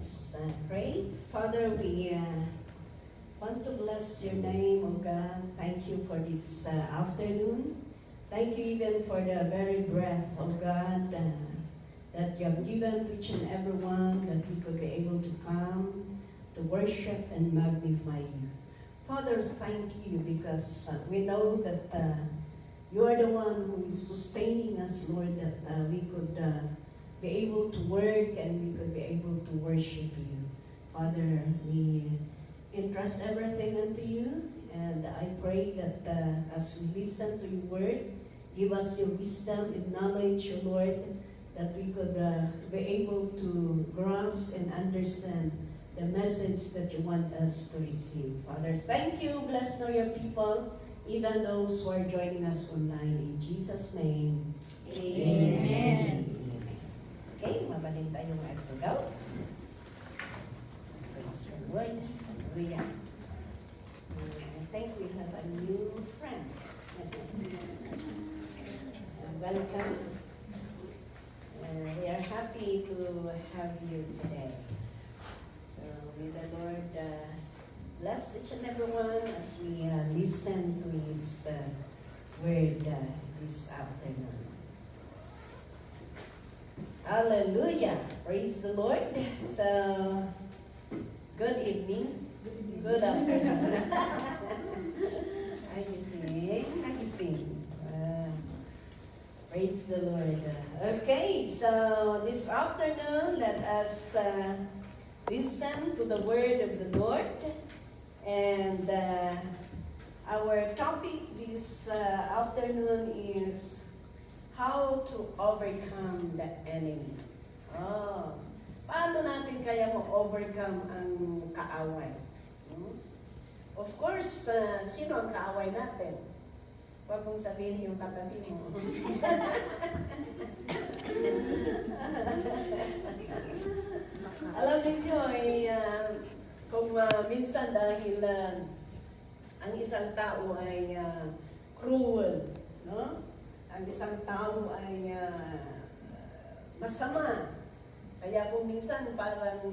Let's pray. Father, we want to bless your name, O God. Thank you for this afternoon. Thank you even for the very breath, O God, that you have given to each and every one, that we could be able to come to worship and magnify you. Father, thank you because we know that you are the one who is sustaining us, Lord, that we could be able to work and we could be able to worship you. Father, we entrust everything unto you, and I pray that as we listen to your word, give us your wisdom and knowledge, O Lord, that we could be able to grasp and understand the message that you want us to receive. Father, thank you. Bless now your people, even those who are joining us online. In Jesus' name, amen. Okay, mabalik tayo mga to go. Praise the Lord. Hallelujah. I think we have a new friend. Welcome. We are happy to have you today. So may the Lord bless each and every one as we listen to His word this afternoon. Hallelujah! Praise the Lord. So, good evening. Good afternoon. Nagising. Praise the Lord. Okay, so this afternoon, let us listen to the word of the Lord. And our topic this afternoon is how to overcome the enemy. Paano natin kaya ma-overcome ang kaaway? Of course, sino ang kaaway natin? Huwag mong sabihin yung katabi mo. Alam niyo, kung minsan dahil ang isang tao ay cruel, no? Ang isang tao ay masama. Kaya kung minsan parang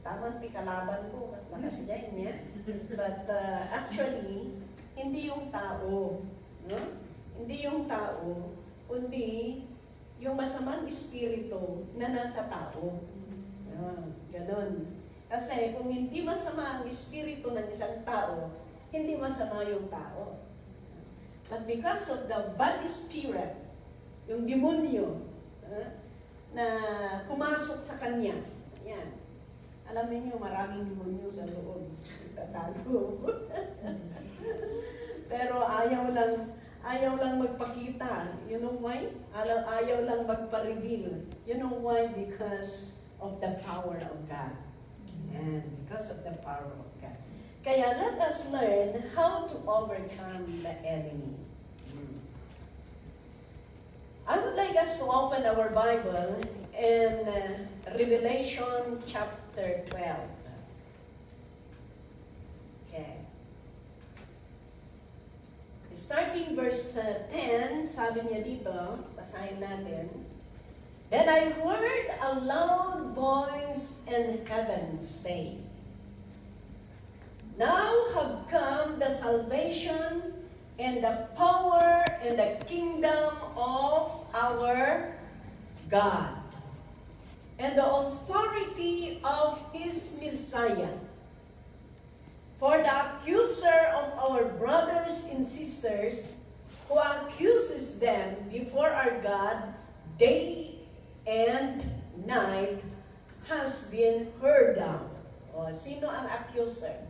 tamang kalaban ko, mas lakas dyan niya. But actually, hindi yung tao. No? Hindi yung tao, kundi yung masamang espiritu na nasa tao. Ganon. Kasi kung hindi masama ang espiritu ng isang tao, hindi masama yung tao. But because of the bad spirit, yung demonyo na pumasok sa kanya, yan. Alam niyo, maraming demonyo sa loob. Tatago. Pero ayaw lang magpakita. You know why? Ayaw lang magpa-reveal. You know why? Because of the power of God. And because of the power of God. Kaya let us learn how to overcome the enemy. I would like us to open our Bible in Revelation chapter 12. Okay. Starting verse 10, sabi niya dito, basahin natin. Then I heard a loud voice in heaven say, now have come the salvation and the power and the kingdom of our God, and the authority of His Messiah. For the accuser of our brothers and sisters, who accuses them before our God day and night, has been heard down. Sino ang accuser?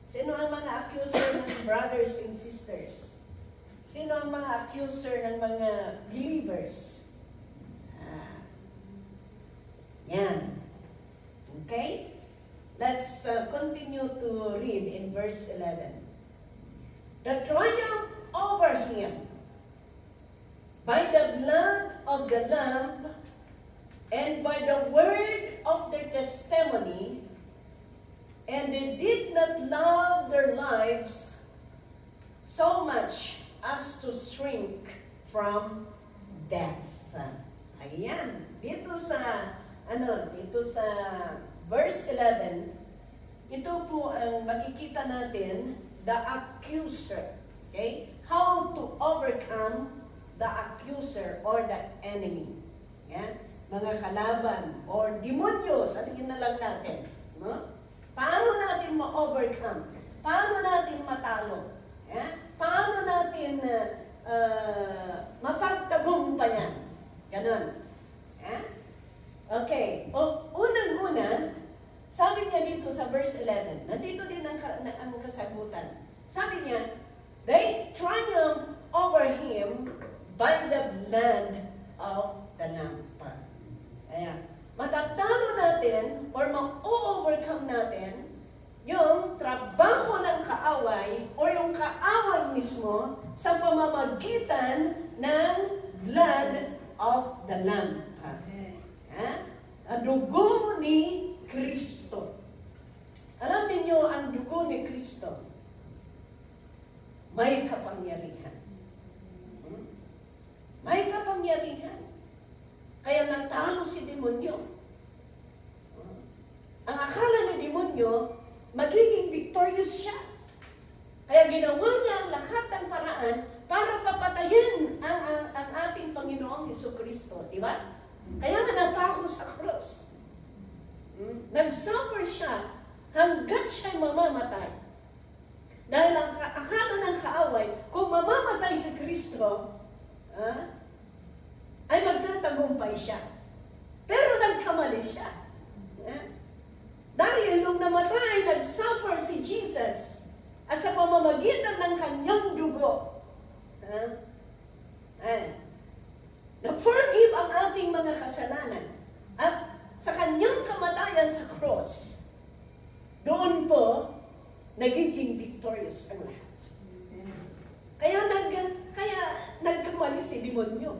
Sino ang mga accuser ng brothers and sisters? Sino ang mga accuser ng mga believers? Yan. Okay? Let's continue to read in verse 11. The triumph over him by the blood of the Lamb and by the word of their testimony, and they did not love their lives so much as to shrink from death. Ayan. Dito sa verse 11, ito po ang makikita natin, the accuser. Okay? How to overcome the accuser or the enemy. Yan. Mga kalaban or demonyo, sabihin na lang natin. No? Paano natin ma-overcome? Paano natin matalo? Yan. Paano natin mapagtagumpayan? Ganon. Yan. Okay. Unang-una, sabi niya dito sa verse 11, nandito din ang kasagutan. Sabi niya, they triumph over him by the blood of the Lamb. Ayan. Matatalo natin or ma-overcome natin yung trabaho ng kaaway o yung kaaway mismo sa pamamagitan ng blood of the Lamb. Ang dugo ni Kristo. Alam niyo ang dugo ni Kristo, may kapangyarihan. May kapangyarihan. Kaya natalo si demonyo. Ang akala ng demonyo, magiging victorious siya. Kaya ginawa niya ang lahat ng paraan para papatayin ang ating Panginoong Jesucristo. Di ba? Kaya na napako sa cross. Nag-suffer siya hanggat siya'y mamamatay. Dahil ang akala ng kaaway, kung mamamatay si Kristo, ay magtatagumpay siya. Pero nagkamali siya. Dahil nung namatay, nag-suffer si Jesus at sa pamamagitan ng kanyang dugo, na-forgive ang ating mga kasalanan at sa kanyang kamatayan sa cross, doon po, nagiging victorious ang lahat. Kaya nagkamali si demonyo.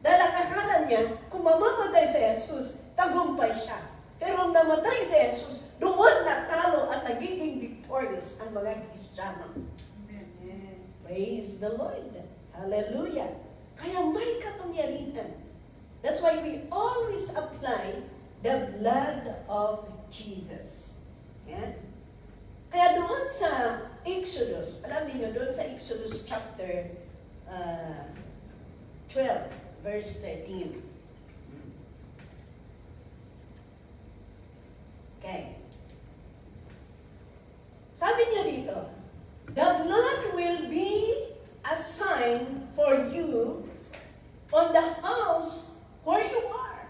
Dahil ang akala niya, kung mamamatay si Jesus, tagumpay siya. Pero ang namatay si Jesus, doon natalo at nagiging victorious ang mga Kristiyano. Praise the Lord. Hallelujah. Kaya may kapangyarihan. That's why we always apply the blood of Jesus. Yan. Kaya doon sa Exodus, alam niyo doon sa Exodus chapter 12, verse 13. Okay. Sabi niya dito, the blood will be a sign for you on the house where you are.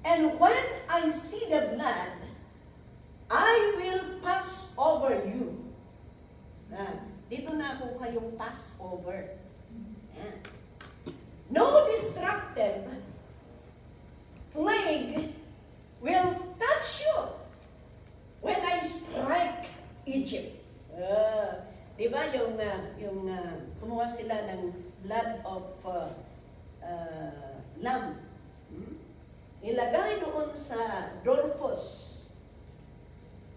And when I see the blood, I will pass over you. Dito na ako kayong pass over. No destructive plague will touch you when I strike Egypt. Diba yung kumuha sila ng blood of lamb. Ilagay doon sa doorpost.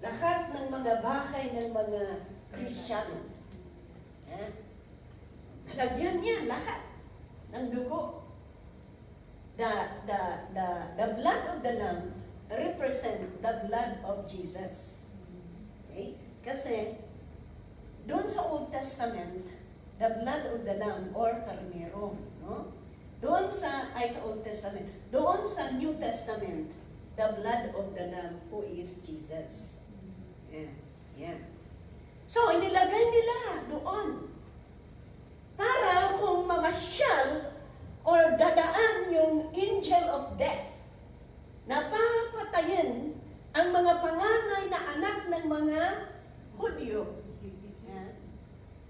Lahat ng mga bahay ng mga Kristiyano. Nalagyan niya lahat ng dugo. The blood of the Lamb represent the blood of Jesus. Okay? Kasi, doon sa Old Testament, the blood of the Lamb or karnero, no? Doon sa Old Testament, doon sa New Testament, the blood of the Lamb who is Jesus. Yeah. So, inilagay nila doon para kung mamasyal or dadaan yung angel of death na papatayin ang mga panganay na anak ng mga Hudyo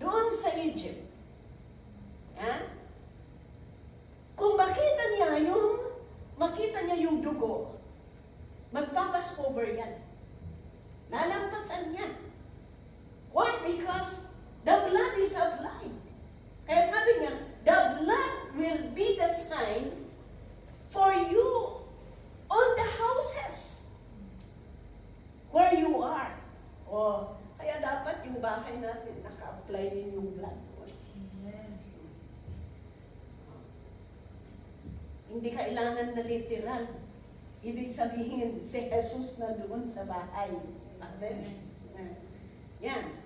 doon sa Egypt. Kung makita niya yung dugo, magpapas over yan. Lalampasan niya. Why? Because the blood is applied. Kaya sabi niya, the blood will be the sign for you on the houses where you are. Kaya dapat yung bahay natin, naka-apply din yung blood. Hindi kailangan na literal. Ibig sabihin, si Jesus na doon sa bahay. Amen? Yan.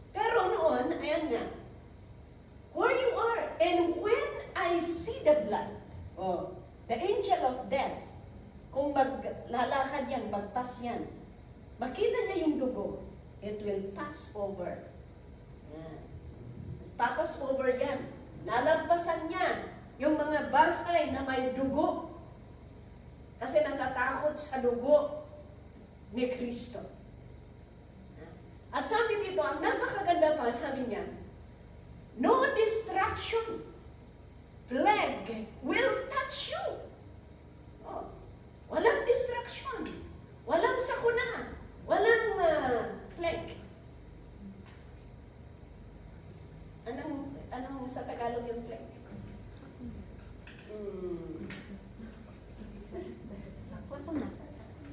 Pero noon, ayan nga, where you are, and when I see the blood, the angel of death, kung maglalakad yan, magpas yan, makita niya yung dugo, it will pass over. Yan. Papas over yan. Lalampasan niya yung mga bahay na may dugo. Kasi natatakot sa dugo ni Kristo. At sabi dito, ang napakaganda pa, sabi niya, no distraction, plague will touch you. Oh, walang distraction, walang sakuna, walang plague. Anong sa Tagalog yung plague?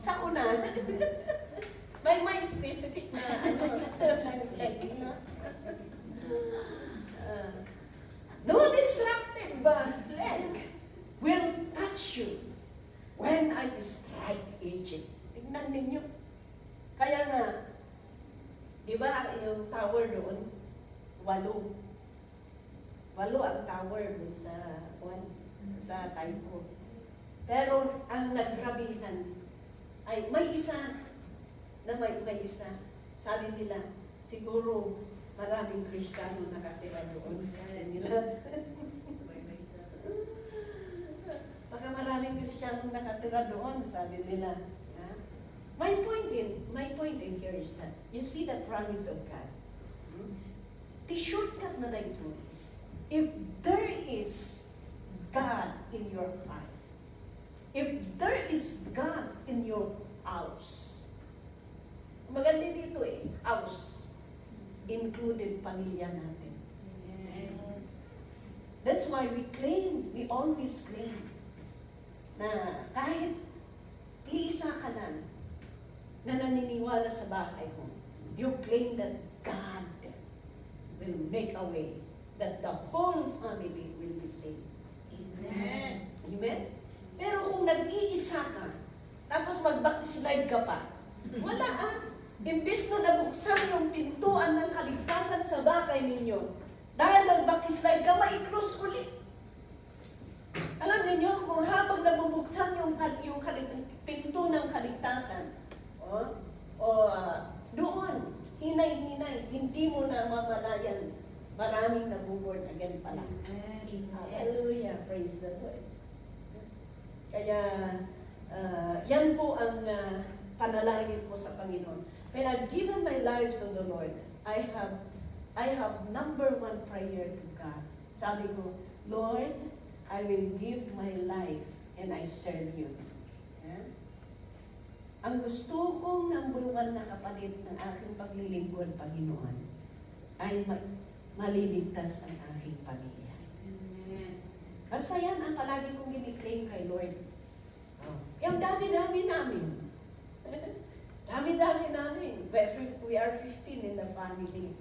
Sakuna. May specific na plague, no? No destructive plague will touch you when I strike Egypt. Tignan ninyo. Kaya nga, di ba yung tower doon, 8 ang tower doon sa Taipo. Pero ang nagrabihan ay may isa. Sabi nila, siguro maraming Kristiyano nakatira doon. Sabi nila. Baka maraming Kristiyano nakatira doon, sabi nila. My point in here is that you see the promise of God. T-shortcut na ito. If there is God in your life, if there is God in your house, maganda dito house, included pamilya natin. That's why we always claim na kahit iisa ka lang na naniniwala sa bahay mo, you claim that God will make a way that the whole family will be saved. Amen. Amen? Pero kung nag-iisa ka, tapos mag-backslide ka pa, wala Imbis na nabuksan yung pintuan ng kaligtasan sa bahay ninyo, dahil mag-backslide ka, ma-i-close ulit. Alam niyo kung habang nabubuksan yung pinto ng kaligtasan, doon, hinay-hinay, hindi mo na mamalayan, maraming nabuborn again pala. Hallelujah, praise the Lord. Kaya, yan po ang panalangin ko sa Panginoon. When I've given my life to the Lord, I have number 1 prayer to God. Sabi ko, Lord, I will give my life and I serve you. Yeah? Ang gusto kong number 1 na kapalit ng aking paglilingkod, Panginoon, ay maliligtas ang aking pamilya. Basta yan ang palagi kong gini-claim kay Lord. Yung dami-dami namin. Dami-dami namin. We are 15 in the family.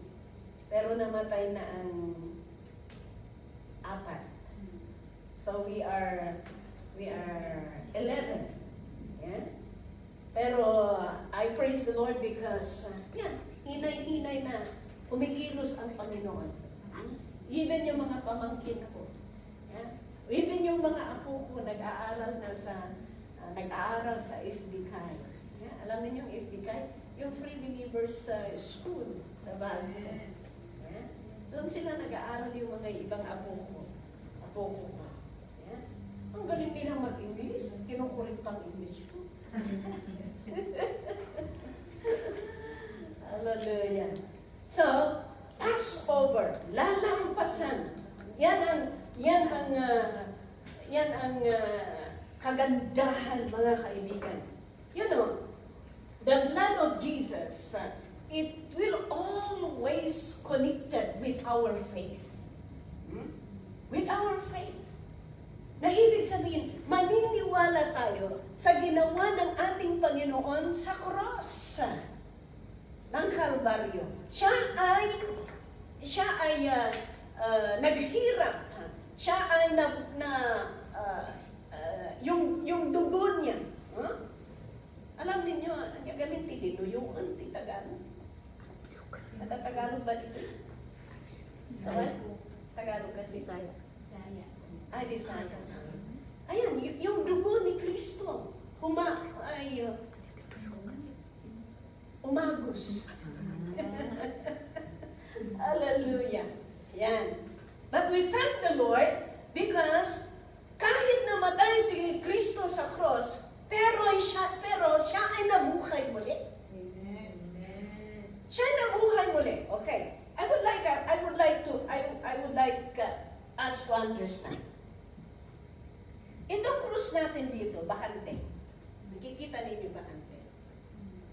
Pero namatay na ang 4. So we are 11. Yeah? Pero I praise the Lord because hinay-hinay na kumikilos ang Panginoon. Even yung mga pamangkin ko. Yeah? Even yung mga apo ko nag-aaral sa FBK. Yeah, alam niyo yung FBK? Yung Free Believers School sa Baguio. Yeah? Doon sila nag-aaral yung mga ibang apo ko. Yeah? Ang galing nilang mag-English. Kinukulit pang English ko. Hallelujah. So, Passover, lalampasan. Yan ang kagandahan, mga kaibigan. You know, the blood of Jesus, it will always connected with our faith. With our faith. Na ibig sabihin, maniniwala tayo sa ginawa ng ating Panginoon sa cross ng Kalbaryo. Siya ay naghirap. Siya ay yung dugo niya. Huh? Alam ninyo, ang gagamitin dito, yung anti-Tagalog. Tagalog ba dito? Tagalog kasi. Ay, Bisaya. Ayan, yung dugo ni Kristo. Umagos. Hallelujah. Yan. But we thank the Lord because kahit namatay si Kristo sa cross, pero siya ay nabuhay muli. Siya ay nabuhay muli. Okay. I would like us to understand. Itong krus natin dito, bakante. Nakikita ninyo bakante.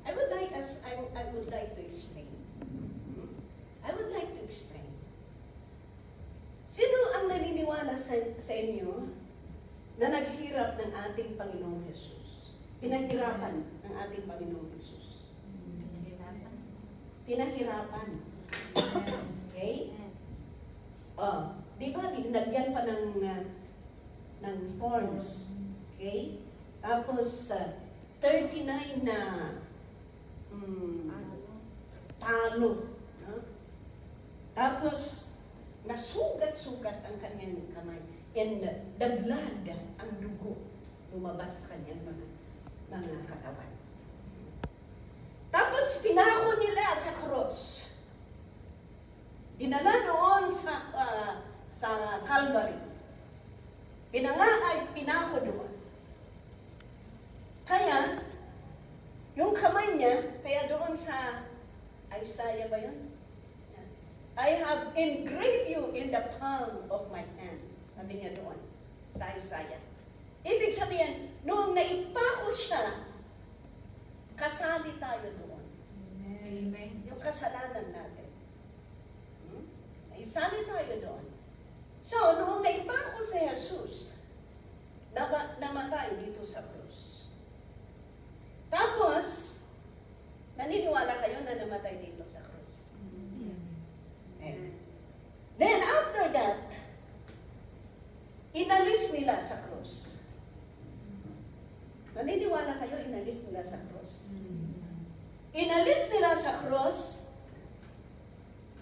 I would like to explain. I would like to explain. Sino ang naniniwala sa inyo na naghirap ng ating Panginoong Jesus? Pinahirapan ng ating Panginoong Jesus. Pinahirapan. Okay? Di ba, linagyan pa ng thorns. Okay? Tapos, 39 na talo. No? Tapos, nasugat-sugat ang kanyang kamay. And the blood, ang dugo, lumabas sa kanyang mga katawan. Tapos, pinako nila sa cross. Dinala noon sa Calvary. Pinako doon. Kaya, yung kamay niya, kaya doon sa Isaiah ba yun? I have engraved you in the palm of my hand. Sabi niya doon, sa Isaiah. Ibig sabihin, noong naipako siya, kasali tayo doon. Amen. Yung kasalanan natin. Naisali tayo doon. So, noong naipako si Jesus, namatay dito sa krus. Tapos, naniniwala kayo na namatay dito sa krus. Amen. Then, after that, inalis nila sa krus. Naniniwala kayo, inalis nila sa krus. Inalis nila sa krus,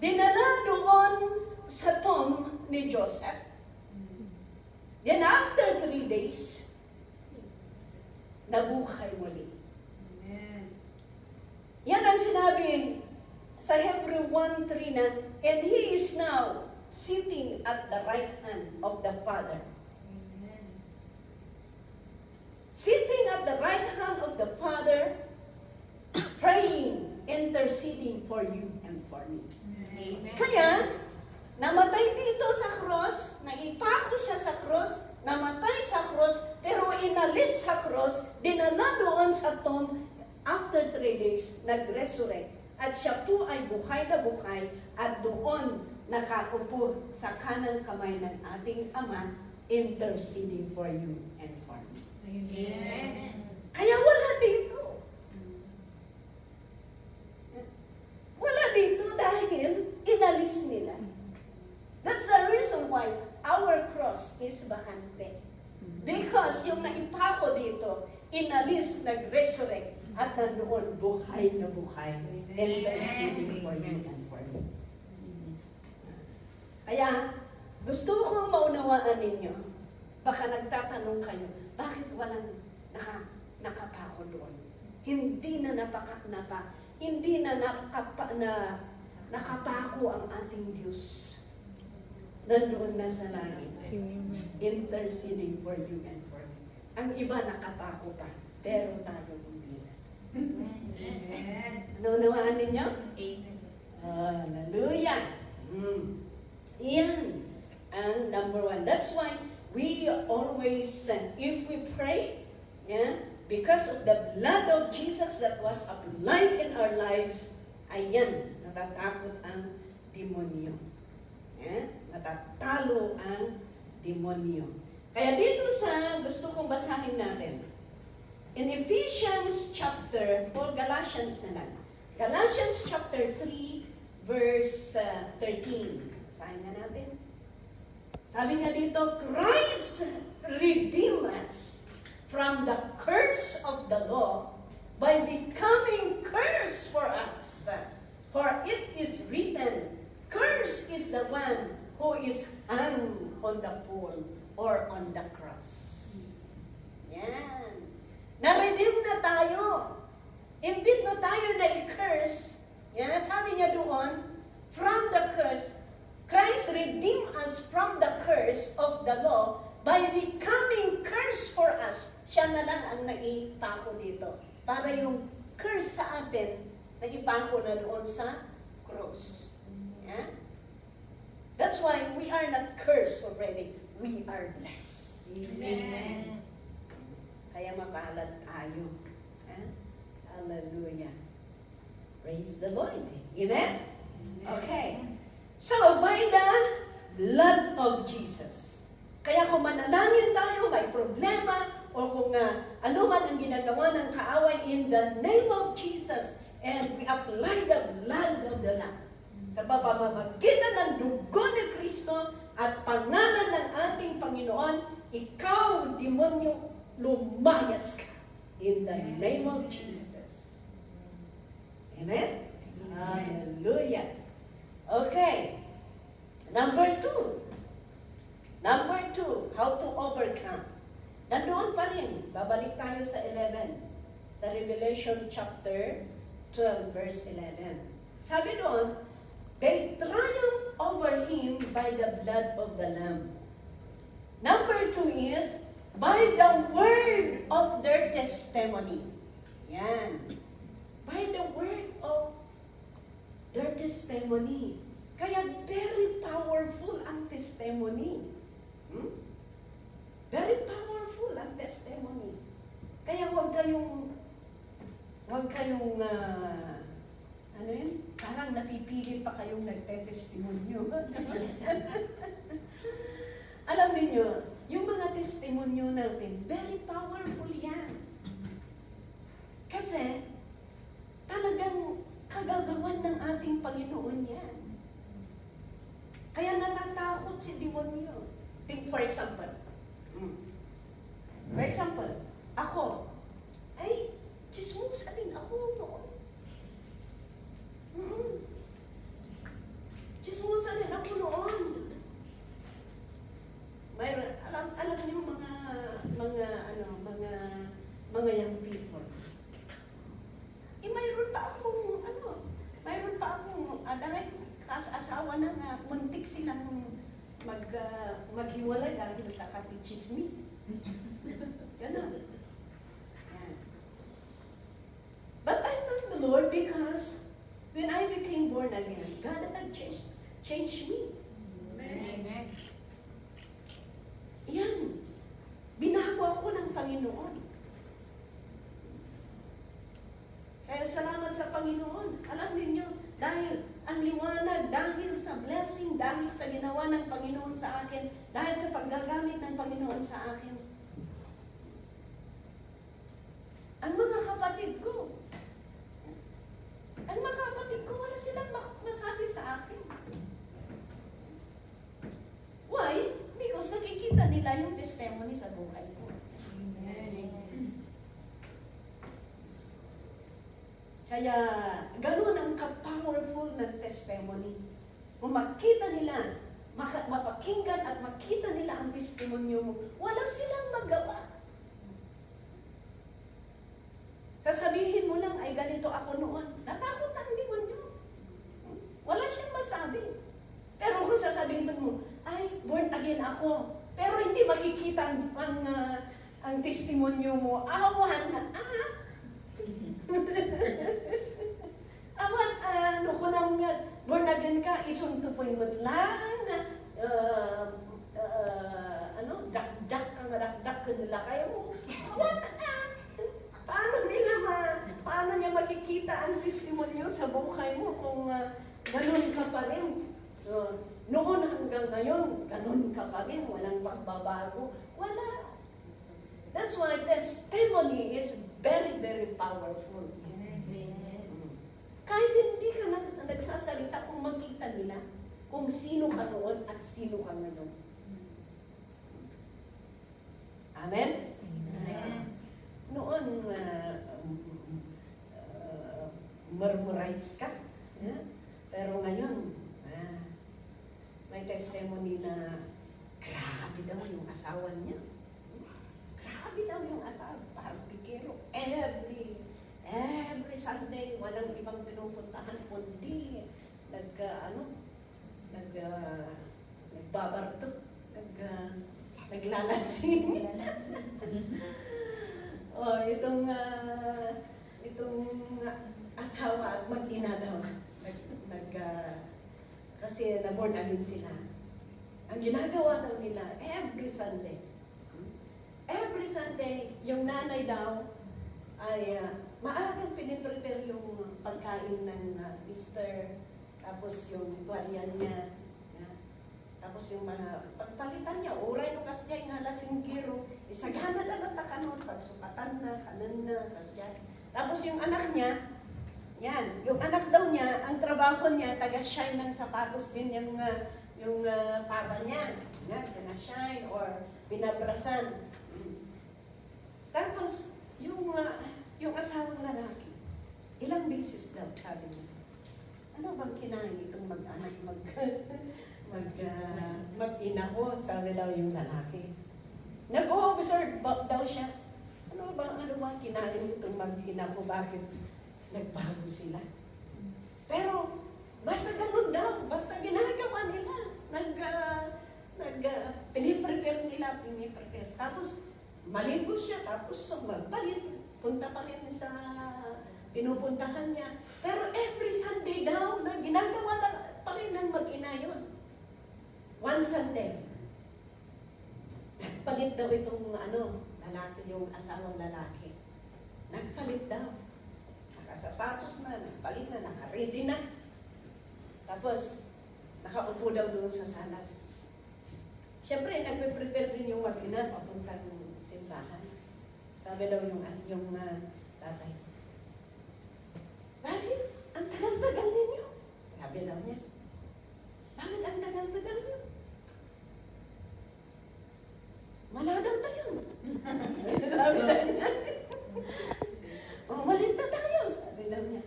dinala doon sa tomb ni Joseph. Then after 3 days, nabuhay muli. Yan ang sinabi sa Hebrew 1:3 na, and He is now sitting at the right hand of the Father. Sitting at the right hand of the Father, praying, interceding for you and for me. Amen. Kaya, namatay dito sa cross, naipako siya sa cross, namatay sa cross, pero inalis sa cross, dinala doon sa tomb, after 3 days, nag-resurrect. At siya po ay buhay na buhay at doon nakaupo sa kanang kamay ng ating Ama, interceding for you and for me. Amen. Kaya wala dito. Wala dito dahil inalis nila. That's the reason why our cross is bakante. Because yung naipako dito, inalis, nag-resurrect, at nandoon buhay na buhay, interceding for you and for me. Kaya, gusto kong maunawaan ninyo, baka nagtatanong kayo, bakit walang nakapako doon? Hindi na nakapako ang ating Diyos. Nandoon na sa langit. Interceding for you and for me. Ang iba nakapako pa, pero tayo hindi na. Naunawaan ninyo? Amen. Hallelujah! Iyan ang number 1. That's why we always, if we pray, because of the blood of Jesus that was applied in our lives, ayan, natatakot ang demonyo. Natatalo ang demonyo. Kaya dito sa gusto kong basahin natin, in Ephesians chapter, or Galatians na lang, Galatians chapter 3, verse 13. Basahin na natin. Sabi nga dito, Christ redeemed us from the curse of the law by becoming curse for us. For it is written, cursed is the one who is hung on the pole or on the cross. Yan. Na-redeem na tayo. Imbis na tayo na i-curse, yan, sabi niya doon, from the curse, Christ redeemed us from the curse of the law by becoming curse for us. Siya na lang ang naipako dito. Para yung curse sa atin, naipako na doon sa cross. Yeah? That's why we are not cursed already. We are blessed. Amen. Kaya makalat tayo. Yeah? Hallelujah. Praise the Lord. Amen? Okay. So, by the blood of Jesus. Kaya kung manalangin tayo, may problema, o kung ano man ang ginagawa ng kaaway, in the name of Jesus, and we apply the blood of the Lamb. Sa pamamagitan ng dugo ni Kristo at pangalan ng ating Panginoon, ikaw, demonyo, lumayas ka. In the name of Jesus. Amen? Hallelujah. Okay. Number 2. How to overcome. Nandoon pa rin. Babalik tayo sa 11. Sa Revelation chapter 12, verse 11. Sabi doon, they triumph over him by the blood of the Lamb. Number 2 is, by the word of their testimony. Yan. By the word of their testimony. Kaya very powerful ang testimony. Very powerful ang testimony. Kaya huwag kayong ano yun? Parang napipilit pa kayong nagte-testimonyo. Alam niyo, yung mga testimonyo natin, very powerful yan. Kasi, talagang kagagawan ng ating Panginoon yan. Kaya natatakot si demonyo. Think for example. For example, ako, ay, chismosa din ako noon. Chismosa din ako noon. Mayroon, alam niyo mga young people. Mayroon pa akong dahil asawa na nga, muntik silang maghiwalay dahil sa kapichismis. Ganon. Yan. But I thank the Lord because when I became born again, God had changed me. Amen. Yan. Binago ako ng Panginoon. Kaya salamat sa Panginoon. Alam niyo, dahil ang liwanag, dahil sa blessing, dahil sa ginawa ng Panginoon sa akin, dahil sa paggagamit ng Panginoon sa akin. Ang mga kapatid ko, wala silang masabi sa akin. Why? Because nakikita nila yung testimony sa buhay ko. Kaya, ganoon ang ka-powerful ng testimony. Kung makita nila, mapakinggan at makita nila ang testimonyo mo, wala silang magawa. Sasabihin mo lang, ay ganito ako noon. Natakot ang demonyo. Wala siyang masabi. Pero kung sasabihin mo, ay, born again ako. Pero hindi makikita ang testimonyo mo. Awan. Awan, kung nang born again ka, isuntupoy mo lang. Dakdak ka nila kayo. Awan, paano niya makikita ang testimonyo sa buhay mo kung ganun ka pa rin? Noon hanggang ngayon, ganun ka pa rin, walang pagbabago. Wala. That's why testimony is very, very powerful. Kahit hindi ka nagsasalita kung makita nila kung sino ka noon at sino ka ngayon. Amen? Amen. murmurites ka. Yeah? Pero ngayon, may testimony na grabe daw yung asawa niya. Grabe daw yung asawa, parang pikero. Every Sunday, walang ibang pinupuntahan, kundi nagbabarto, naglalasing. Itong asawa at mag-ina daw, kasi na-born again sila. Ang ginagawa daw nila, every Sunday, yung nanay daw ay maagang piniprepare yung pagkain ng Easter, tapos yung tuwalyan niya, tapos yung mga pagpalitan niya, oray no kasya yung lasinggiro, isagana na lang takanon, pagsukatan na, kanan na, kasya. Tapos yung anak niya, yung anak daw niya, ang trabaho niya, taga-shine ng sapatos din yung papa niya. Sinashine or binabrasan. Tapos, yung asawang lalaki, ilang beses daw, sabi niya, ano bang kinain itong mag-anak, mag-ina ko, sabi daw yung lalaki. Nag-o-observe daw siya. Ano bang kinain itong mag-ina ko, bakit nagbago sila? Pero, basta ganun daw, basta ginagawa nila, piniprepare nila. Tapos, maligo siya, tapos magpalit, punta pa rin sa pinupuntahan niya. Pero every Sunday daw, na ginagawa pa rin ng mag-ina yun. One Sunday, nagpalit daw itong lalaki, yung asawang lalaki. Nagpalit daw. Nakasapatos na, nagpalit na, nakaready na. Tapos, nakaupo daw doon sa salas. Siyempre, nagpe-prepare din yung mag-ina, papunta ng simbahan. Sabi daw yung tatay, bakit? Ang tagal-tagal ninyo. Sabi daw niya, bakit ang tagal-tagal niyo? Maladaw tayo. Sabi daw niya. Malit na tayo. Sabi daw niya.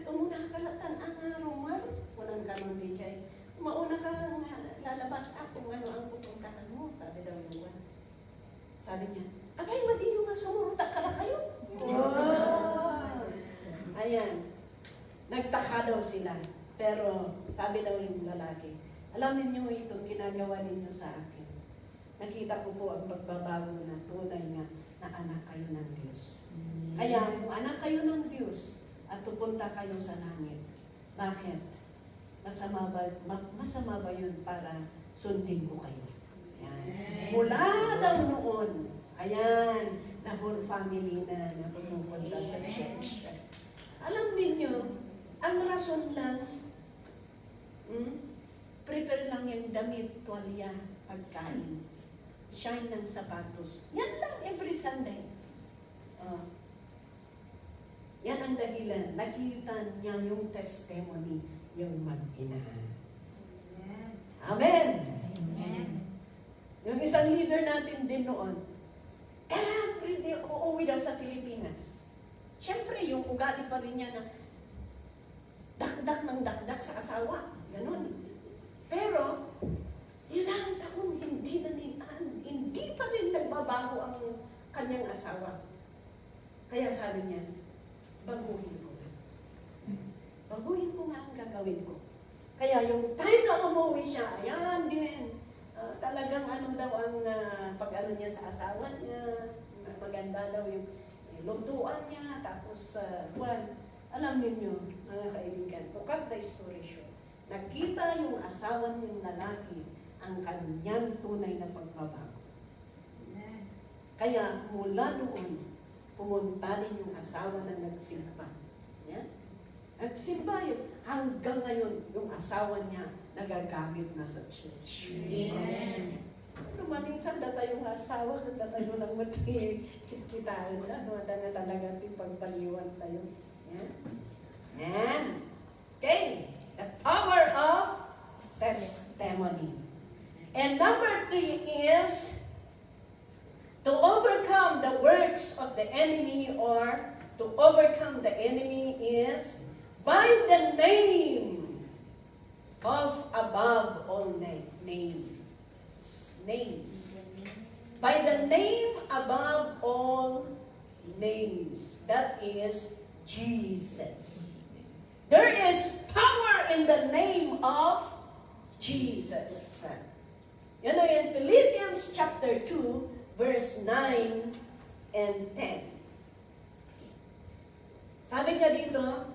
Muna kalatan ang rumar, walang kanon din siya. Mauna kang lalabas kung ano ang pupuntahan mo, sabi daw yung one. Sabi niya, abay, madiyo nga sumurutak ka na kayo. Wow! Ayan, nagtaka daw sila. Pero sabi daw yung lalaki, alam niyo itong ginagawa ninyo sa akin. Nakita ko po ang pagbabago na tunay na anak kayo ng Diyos. Kaya kung anak kayo ng Diyos, at pupunta kayo sa langit. Bakit? Masama ba yun para sundin ko kayo? Ayan. Mula daw noon, ayan, na whole family na pumupunta sa church. Alam niyo, ang rason lang, prepare lang yung damit, tuwalya, pagkain, shine ng sapatos. Yan lang every Sunday. Yan ang dahilan. Nakita niya yung testimony, yung mag-ina. Amen! Amen. Yung isang leader natin din noon, every day uuwi daw sa Pilipinas. Siyempre, yung ugali pa rin niya na dakdak ng dakdak sa asawa. Ganun. Pero, ilang taon hindi pa rin nagbabago ang kanyang asawa. Kaya sabi niya, baguhin ko nga. Baguhin ko nga ang gagawin ko. Kaya yung time na umuwi siya, ayan din. Talagang daw ang pag-ano niya sa asawa niya, maganda daw yung lutuan niya, tapos alam niyo, mga kaibigan, to cut the story short, nakita yung asawa niyang lalaki ang kanyang tunay na pagbabago. Kaya mula noon, pumunta din yung asawa na nagsimba. Yeah? Nagsimba yun. Hanggang ngayon, yung asawa niya nagagamit na sa church. Amen. Minsan data yung asawa, data yung lang kitaan na, na talaga pagpaliwan tayo. Yeah? And, okay, the power of testimony. And number 3 is to overcome the works of the enemy or to overcome the enemy is by the name of above all names. By the name above all names. That is Jesus. There is power in the name of Jesus. You know, in Philippians chapter 2, verse 9 and 10. Sabi niya dito,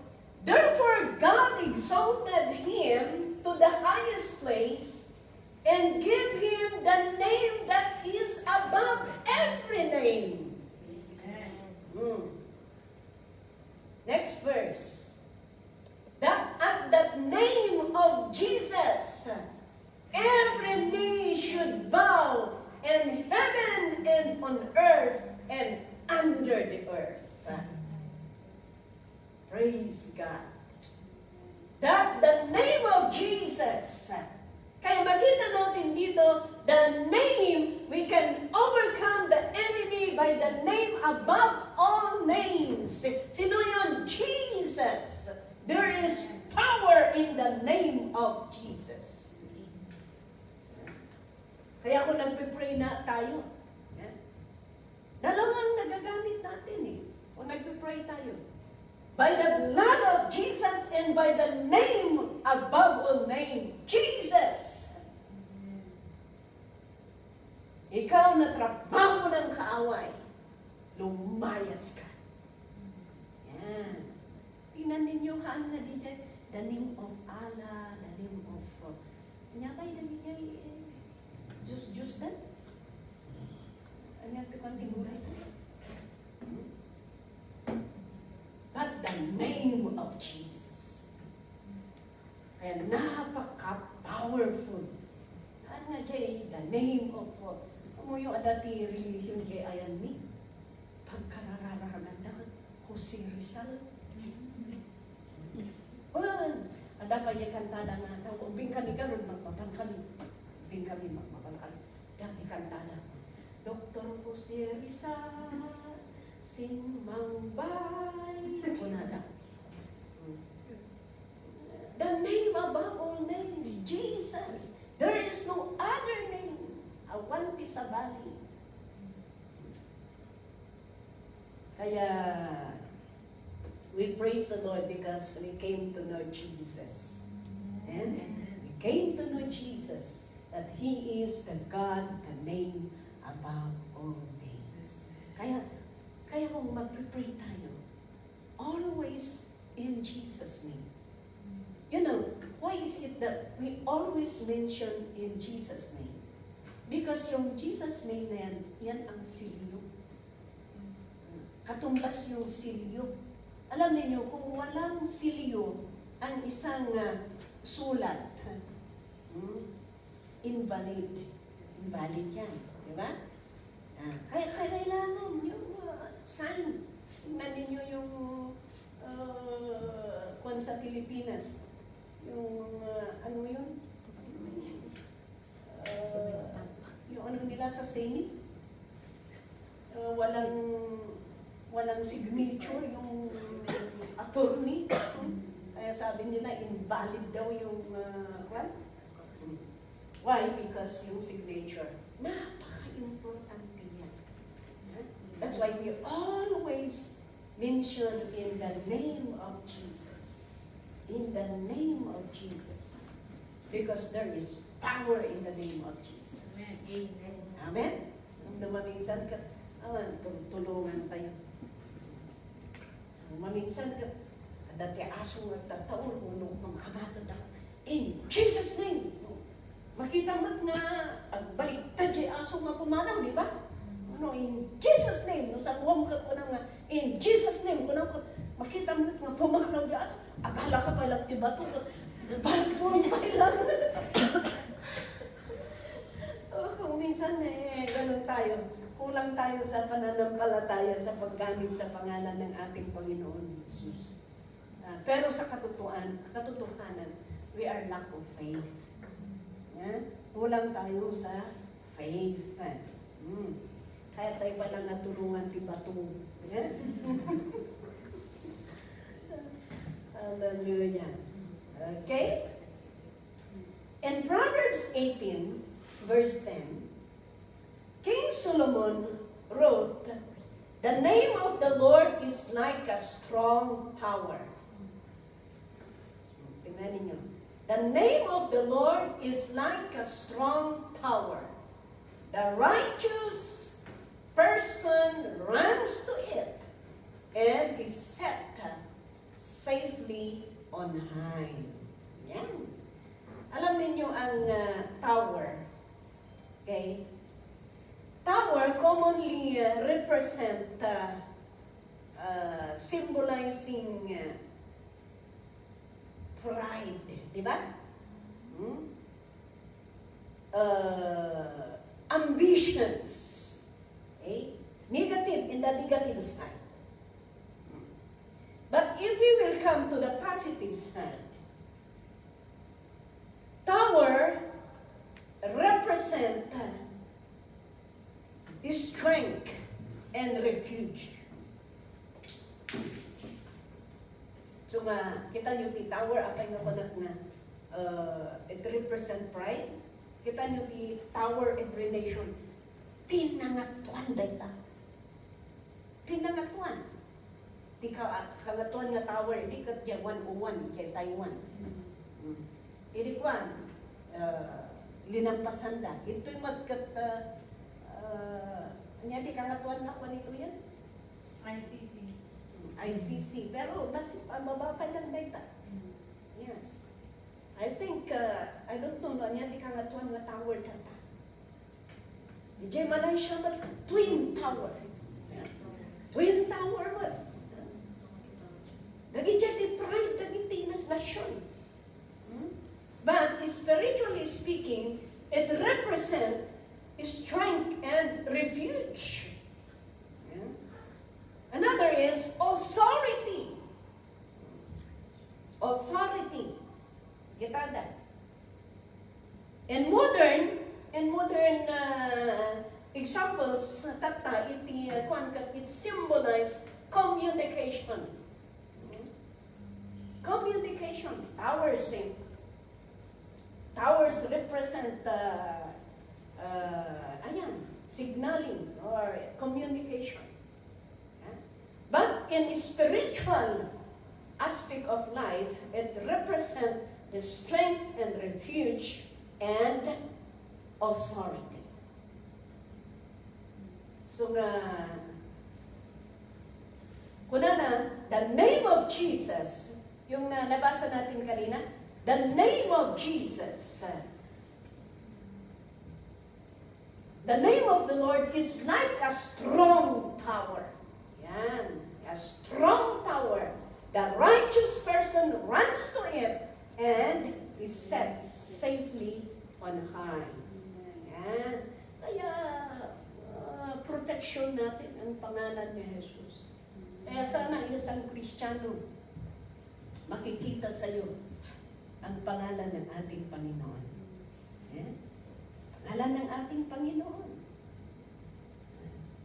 therefore God exalted him to the highest place and give him the name that is above every name. Next verse. That at that name of Jesus, every knee should bow in heaven and on earth and under the earth. Praise God. That the name of Jesus. Kaya makita natin dito, the name, we can overcome the enemy by the name above all names. Sino yun? Jesus. There is power in the name of Jesus. Kaya kung nagpipray na tayo, dalawang nagagamit natin eh. Kung nagpipray tayo. By the blood of Jesus and by the name above all name, Jesus. Ikaw na trabaho ng kaaway, lumayas ka. Yan. Tingnan ninyo haan na di dyan, the name of Allah, the name of, nyakay na di dyan, Diyos dan? Ano yung tukang tiburay sa but the name of Jesus. Kaya napaka-powerful. Ano nga dyan, the name of God. Mo yung adati religion kay ayan mi. Pagkarararaman na, Jose Rizal. Ada pa yung kantada nga, ubing kami ka, magmapang kami. Ubing kami, magmapang kami. Dami kantada. Dr. Jose Rizal, Simbay, kunada. The name above all names, Jesus. There is no other name. Awanti sa bali. Kaya, we praise the Lord because we came to know Jesus. And we came to know Jesus, that He is the God, the name above all names. Kaya kung mag-pray tayo, always in Jesus' name. You know, why is it that we always mention in Jesus' name? Because yung Jesus name na yan ang silyo. Katumbas yung silyo. Alam niyo kung walang silyo, ang isang sulat, invalid. Invalid yan. Di ba? Kaya kailangan yung sign. Tingnan ninyo yung kung sa Pilipinas, yung ano yun? Yung ano nila sa Senate, walang signature yung attorney. Kaya sabi nila, invalid daw yung why? Because yung signature, napaka-importante yan. That's why we always mention in the name of Jesus. In the name of Jesus. Because there is power in the name of Jesus. Amen. Amen? Maminsan ka, tulungan tayo. Maminsan ka, dati aso nagtataon, unong makabatod ako. In Jesus' name! Makita mo nga, agbaliktad yung aso nga pumanaw, di ba? In Jesus' name, no, sa huwag ka ko na nga, in Jesus' name, makita mo nga pumanaw yung aso, akala ka pa lang, diba ito? Bakit pumay lang? Kung minsan ganun tayo, kulang tayo sa pananampalataya sa paggamit sa pangalan ng ating Panginoon Jesus. Pero sa katotohanan, we are lack of faith. Kulang tayo sa faith. Kaya tayo palang natulungan ti bato. Hallelujah. Okay? In Proverbs 18, verse 10, King Solomon wrote, "The name of the Lord is like a strong tower." Tingnan ninyo. The name of the Lord is like a strong tower. The righteous person runs to it and is set safely on high. Yan. Alam niyo ang tower. Okay? Tower commonly represent symbolizing pride, di ba? Ambitions. Okay? Negative, in the negative side. But if we will come to the positive side, tower represent strength and refuge. So kita nyo ti tower, apay nga panak nga, it represent pride. Kita nyo ti tower every nation, pinangatuan dayta. Pinangatuan. Di kangatuan nga tower, di kat dya 101, dya Taiwan. Hindi kwan, linampasan da. Ito'y magkat, di kangatuan na kwan ito yan? ICC. Pero mababa lang dayta. Yes. I think, I don't know, di kangatuan nga tower tata. Di Malaysia mat Twin Tower. Twin Tower mat. Nagijati pride, nagiti nas nasyon. But spiritually speaking, it represents strength and refuge. Yeah. Another is authority. Authority. Kita da. In modern examples, tata it symbolize communication. Communication. Towers represent signaling or communication. Yeah? But in spiritual aspect of life, it represents the strength and refuge and authority. So kunana, the name of Jesus, yung nabasa natin kanina, the name of Jesus, the name of the Lord is like a strong tower. Yan, a strong tower. The righteous person runs to it and is set safely on high. Yan. Kaya, protection natin ang pangalan ni Jesus. Kaya sana isang Kristiyano, makikita sa iyo ang pangalan ng ating Panginoon. Yeah? Pangalan ng ating Panginoon.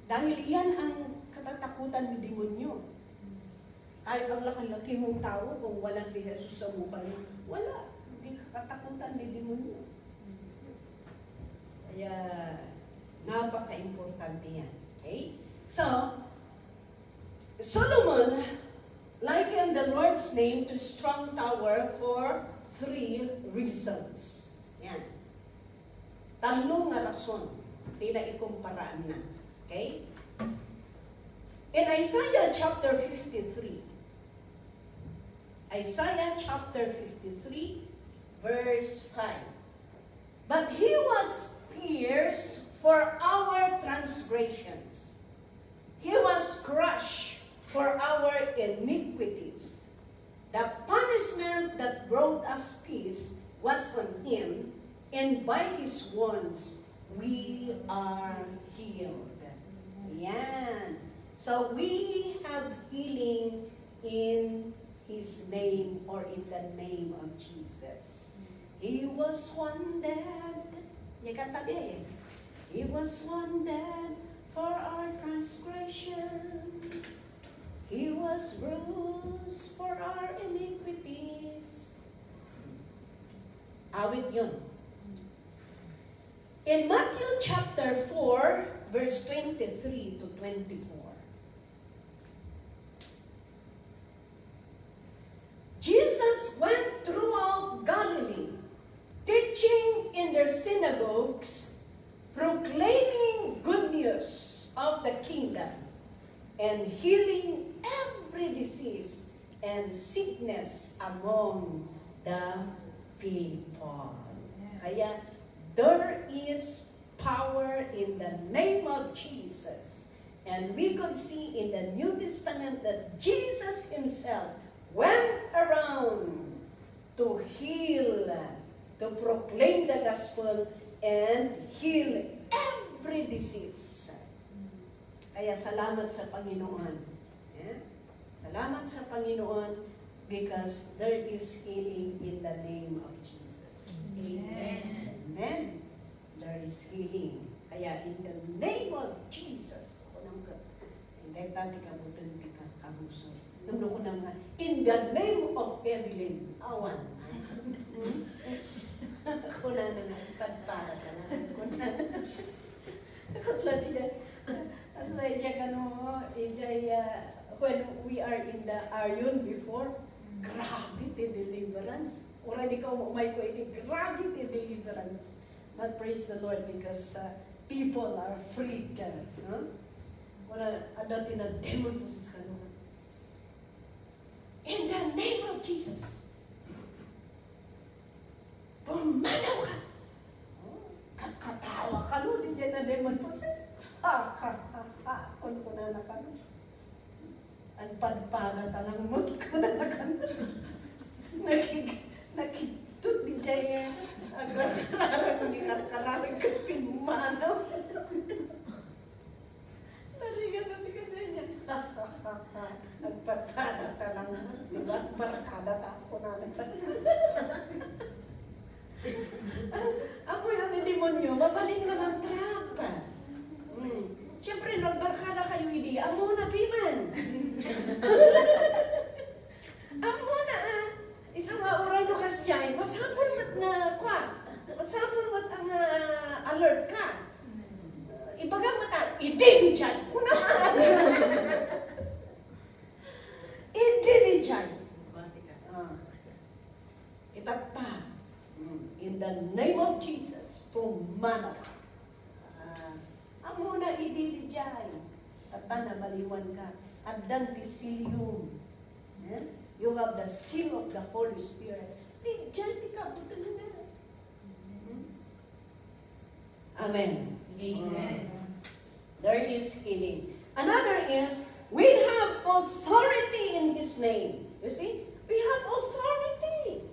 Dahil yan ang katatakutan ng demonyo. Kahit ang laki-laki mong tao, kung wala si Jesus sa buhay mo, wala. Hindi katatakutan ng demonyo. Kaya, napaka-importante yan. Okay? So, Solomon likened the Lord's name to strong tower for 3 reasons. Yan. Talong nga rason. Hindi na ikumparaan na. Okay? In Isaiah chapter 53, verse 5. But he was pierced for our transgressions. He was crushed for our iniquities. The punishment that brought us peace was on him, and by his wounds we are healed. Yan. So we have healing in his name or in the name of Jesus. He was wounded. He was wounded for our transgressions. He was bruised for our iniquity. Awit yun. In Matthew chapter 4, verse 23 to 24, Jesus went throughout Galilee, teaching in their synagogues, proclaiming good news of the kingdom, and healing every disease and sickness among the people. Kaya, there is power in the name of Jesus. And we could see in the New Testament that Jesus himself went around to heal, to proclaim the gospel, and heal every disease. Kaya salamat sa Panginoon. Yeah? Salamat sa Panginoon because there is healing in the name of Jesus. Amen. Amen. There is healing. Kaya in the name of Jesus, ako nang hindi tati kabutan di ka kamuso. Nung ko nang in the name of Evelyn, awan. Ako na nga, pagpara ka na. Ako na. As like niya gano'n, when we are in the Aryon before, grabe the deliverance. Already ka umay ko iti, grabe the deliverance. But praise the Lord because people are freed. Wala, dati na demon po sa kanila. In the name of Jesus, pumanaw ka. Kakatawa ka no, di dyan na demon possess. Kung na ka no. Ang padpada talang mo ko na ka no. Nakitut di dyan agar kararang ni kararang ka pinmanaw. Narigan natin kasi niya. Ang padpada talang mo. Diba? Barakada ta ako na ako yung demonyo, mabaling ka ng trap. Siyempre, nagbarkada kayo, hindi. Amo na, piman. Amo na, isang oray no kas dyan, masapon mat na, masapon mat ang alert ka. Ibaga mat na, idin dyan. Kunaan. Idin dyan. Itagta. In the name of Jesus, pumanaw ka. Amo na idirijay. At na baliwan ka. At dan pisilium. You have the seal of the Holy Spirit. Di dyan, di ka buta na. Amen. Amen. There is healing. Another is, we have authority in His name. You see? We have authority.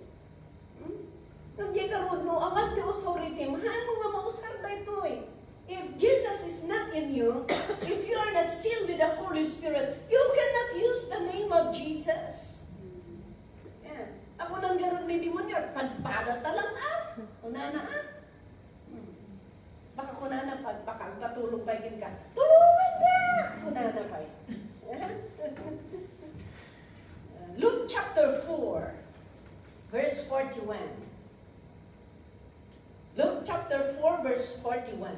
Nandiyan ka ron, no, amat the authority. Mahal mo nga mausar na ito eh. If Jesus is not in you, if you are not sealed with the Holy Spirit, you cannot use the name of Jesus. Yeah. Ako nang garon may demonyo at padpada talang Unana Baka kunana pagpakagpatulong pa ikin ka. Tulungan na! Kunana pa Luke chapter 4, verse 41. Luke chapter 4, verse 41.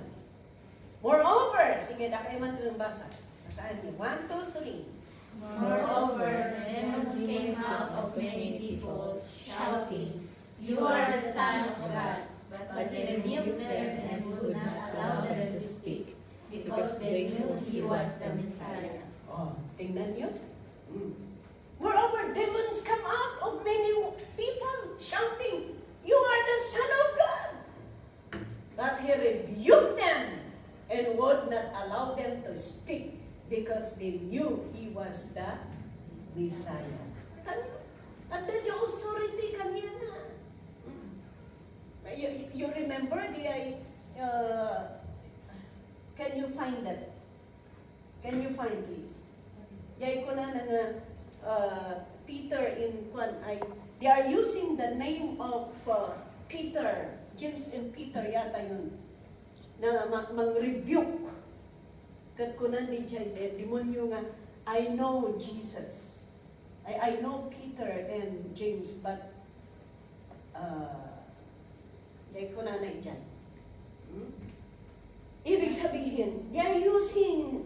Moreover, sige na kayo man ito ng basa. Basaan niyo. 1, 2, 3. Moreover, demons came out of many people, shouting, "You are the Son of God." But he rebuked them and would not allow them to speak, because they knew he was the Messiah. Tingnan niyo. Moreover, demons come out of many people, shouting, "You are the Son of God." But he rebuked them and would not allow them to speak because they knew he was the Messiah. Anda yung authority kanya na. You remember can you find that? Can you find please? Yay ko na Peter in they are using the name of Peter. James and Peter yata yun, na mang-rebuke. Kat kunan ni demonyo nga, I know Jesus. I know Peter and James, but Diyan ko nanay dyan. Ibig sabihin, they are using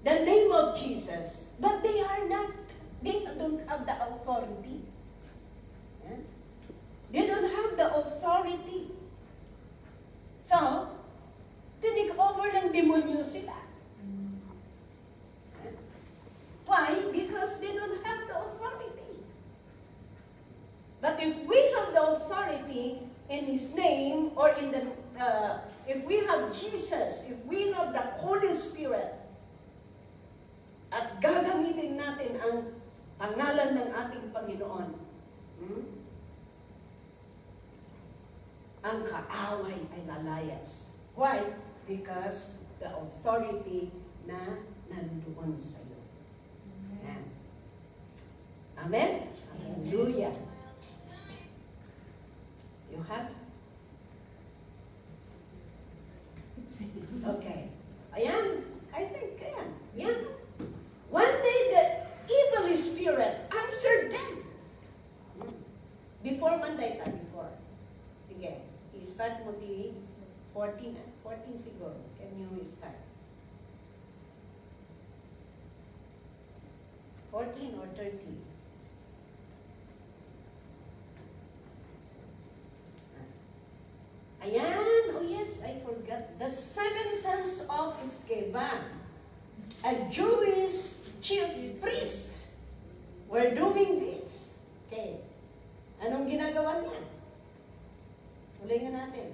the name of Jesus, but they don't have the authority. Yeah? They don't have the authority. So, tinik over ng demonyo sila. Why? Because they don't have the authority. But if we have the authority in His name, or in the, if we have Jesus, if we have the Holy Spirit, at gagamitin natin ang pangalan ng ating Panginoon, ang kaaway ay lalayas. Why? Because the authority na nandoon sa iyo. Amen. Amen? Hallelujah. You have? Okay. Ayan. I think, ayan. Yan. One day, the evil spirit answered them. Before Monday, before. Sige. I-start mo di 14 siguro. Can you start? 14 or 13? Ayan, oh yes, I forgot. The 7 sons of Sceva, a Jewish chief priest, were doing this. Okay. Anong ginagawa niya? Ulingan natin.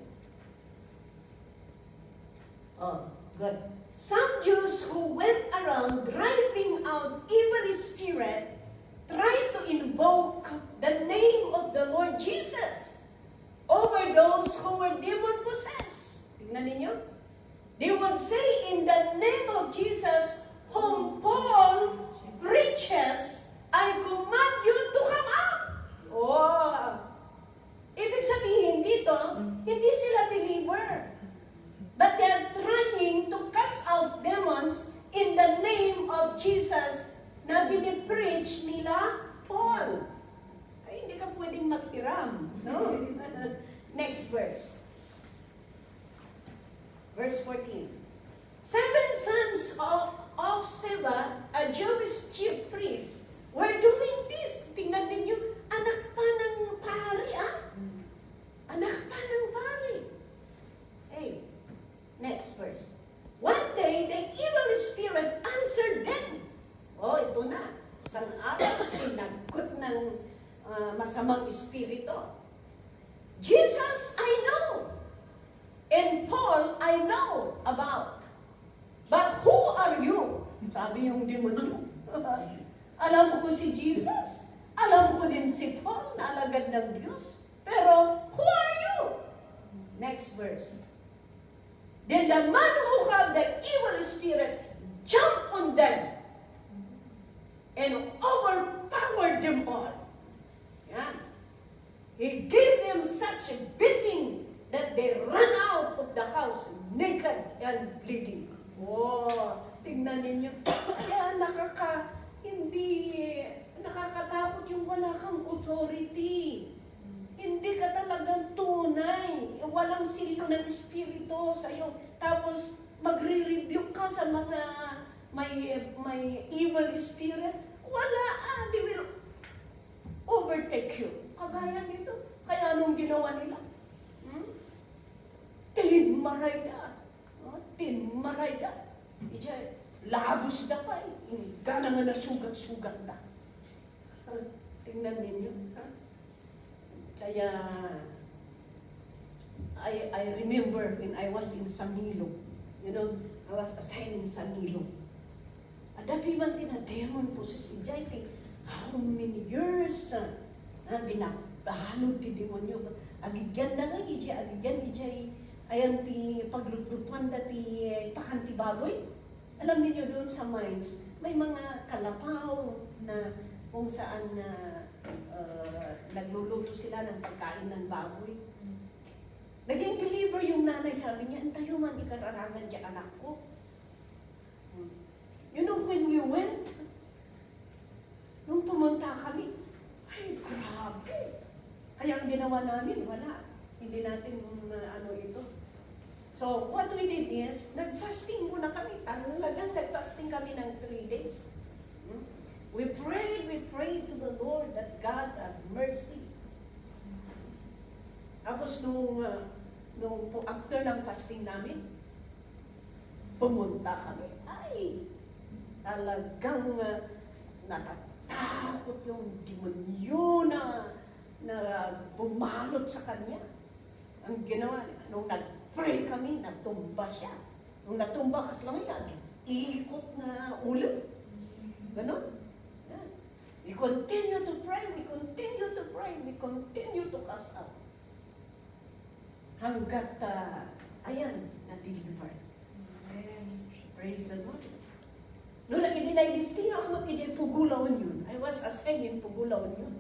Oh, good. Some Jews who went around driving out evil spirit tried to invoke the name of the Lord Jesus over those who were demon-possessed. Tingnan ninyo. They would say, in the name of Jesus, whom Paul preaches, I command you to come out. Oh! Ibig sabihin dito, hindi sila believer. But they are trying to cast out demons in the name of Jesus na binipreach nila Paul. Ay, hindi ka pwedeng maghiram. No? Next verse. Verse 14. 7 sons of Sceva, a Jewish chief priest, were doing this. Tingnan ninyo, anak pa ng pari, Anak pa ng pari. Hey, next verse. One day, the evil spirit answered them. Oh, ito na. Isang araw, sinagot ng masamang espiritu. Jesus, I know. And Paul, I know about. But who are you? Sabi yung demonyo. Alam ko si Jesus. Alam ko din si Paul na alagad ng Diyos. Pero, who are you? Next verse. Then the man who had the evil spirit jumped on them and overpowered them all. Yan. He gave them such a beating that they ran out of the house naked and bleeding. Oh, tingnan ninyo. Kaya nakakatakot yung wala kang authority. Hindi ka talagang tunay. Walang silyo ng espiritu sa iyo. Tapos, magre-rebuke ka sa mga may evil spirit. Wala, they will overtake you. Kagaya nito. Kaya anong ginawa nila? Tinmaray da. Labos na pa eh. Gana nga na sugat-sugat na. Tingnan ninyo. Kaya, I remember when I was in Sanilo. You know, I was assigned in Sanilo. Adapi man tinademon po sa sijay. How many years na binabalod ti demonyo. Agigyan na nga, agigyan, ayan ti paglutlutuan dati pakanti baboy. Alam niyo doon sa mines, may mga kalapaw na kung saan nagluluto sila ng pagkain ng baboy. Naging believer yung nanay, sabi niya, antayo man ikararangan niya anak ko. You know, when we went, nung pumunta kami, ay grabe. Kaya ang ginawa namin, wala. hindi natin ano ito. So, what we did is, nag-fasting muna kami. Talagang nag-fasting kami ng 3 days. We prayed to the Lord that God have mercy. Tapos nung after ng fasting namin, pumunta kami. Ay, talagang natatakot yung demonyo na bumalot sa kanya. Ang ginawa niya, nung nag-pray kami, natumba siya. Nung natumba, kasi lang yan, iikot na ulo. Ganon. Yan. We continue to pray, we continue to pray, we continue to cast out. Hanggat, ayan, na-deliver. Praise the Lord. Noon na ibinay-listing ako mag-ijay Pugulaon yun. I was assigned in Pugulaon yun.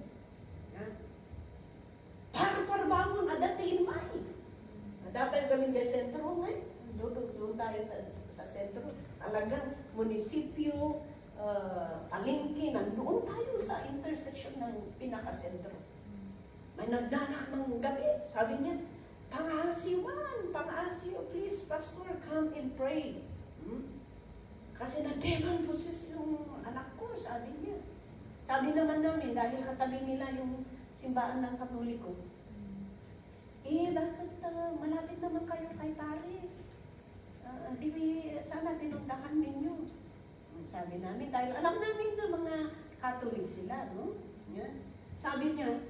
Yan. Para bangon, adatiin mai. Datang kami sa sentro ngayon. Doon tayo sa sentro. Talagang munisipyo, palengke, nandoon tayo sa intersection ng pinaka-sentro. May nagdanak ng gabi. Sabi niya, pang-asiyo, please, pastor, come and pray. Kasi na-demon possess yung anak ko, sabi niya. Sabi naman namin, dahil katabi nila yung simbahan ng Katoliko, bakit malapit naman kayo kay pare? Sana pinuntahan ninyo. Sabi namin, dahil alam namin na mga Catholic sila, no? Yan. Sabi niya,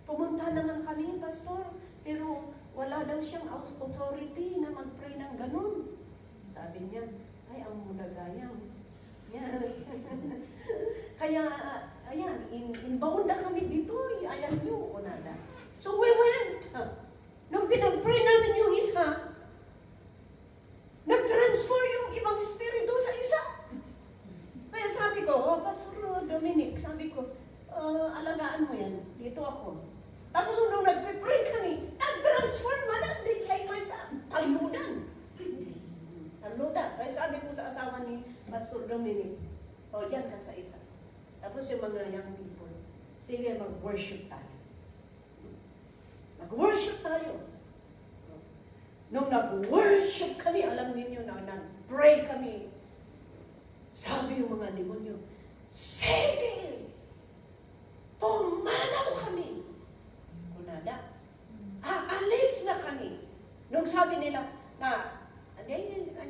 pumunta naman kami, pastor, pero wala daw siyang authority na mag-pray ng ganun. Sabi niya, ay, ang mudagayang. Yan. Kaya, ayan, inbound na kami dito, ayan yung kunada. So we went. Nung pinag-pray namin yung isa, nag-transfer yung ibang espiritu sa isa. Kaya sabi ko, Pastor Dominic, sabi ko, alagaan mo yan, dito ako. Tapos nung nag-pray kami, nag-transfer na-reject ko sa taludan. Kaya sabi ko sa asawa ni Pastor Dominic, diyan ka sa isa. Tapos yung mga young people, sige, mag-worship tayo. Mag-worship tayo. Nung nag-worship kami, alam ninyo na nag-pray kami, sabi yung mga demonyo, sige, pumanaw kami. Kunada, aalis na kami. Nung sabi nila,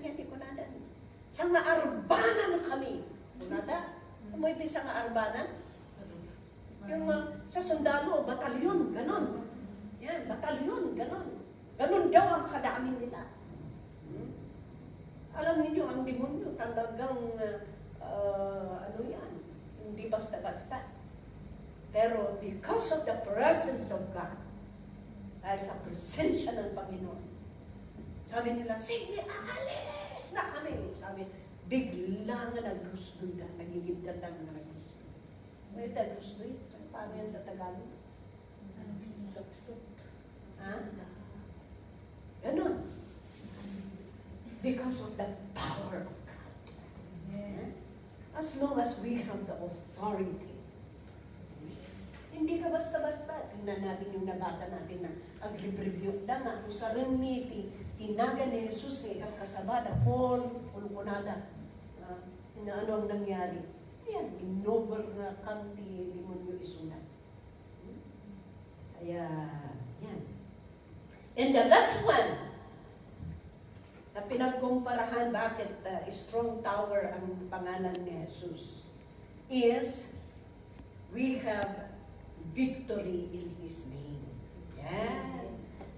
hindi ko nada. Sa nga-arbanan kami. Kunada, mo ito sa nga-arbanan? Yung sa sundalo, batalyon, ganon. Yan, batalyon, ganon. Ganon daw ang kadami nila. Alam niyo ang demonyo, talagang, hindi basta-basta. Pero because of the presence of God, dahil sa presensya ng Panginoon, sabi nila, sige, aalis na kami. Sabi, bigla nga nag-gustoy na, nagiging ganda nga nag-gustoy. May nag-gustoy? Paano yan sa Tagalog? Ha? Ganon. Because of the power of God. As long as we have the authority. Hindi ka basta-basta. Tingnan natin yung nabasa natin na agrib-rebuke na nga. Kung sa remiti, tinaga ni Jesus kay kasabada, Paul kunada. Na ano ang nangyari? Ayan, inover na kanti demonyo isunat. Kaya, yan. And the last one, na pinagkumparahan bakit strong tower ang pangalan ni Jesus, is we have victory in His name. Yeah.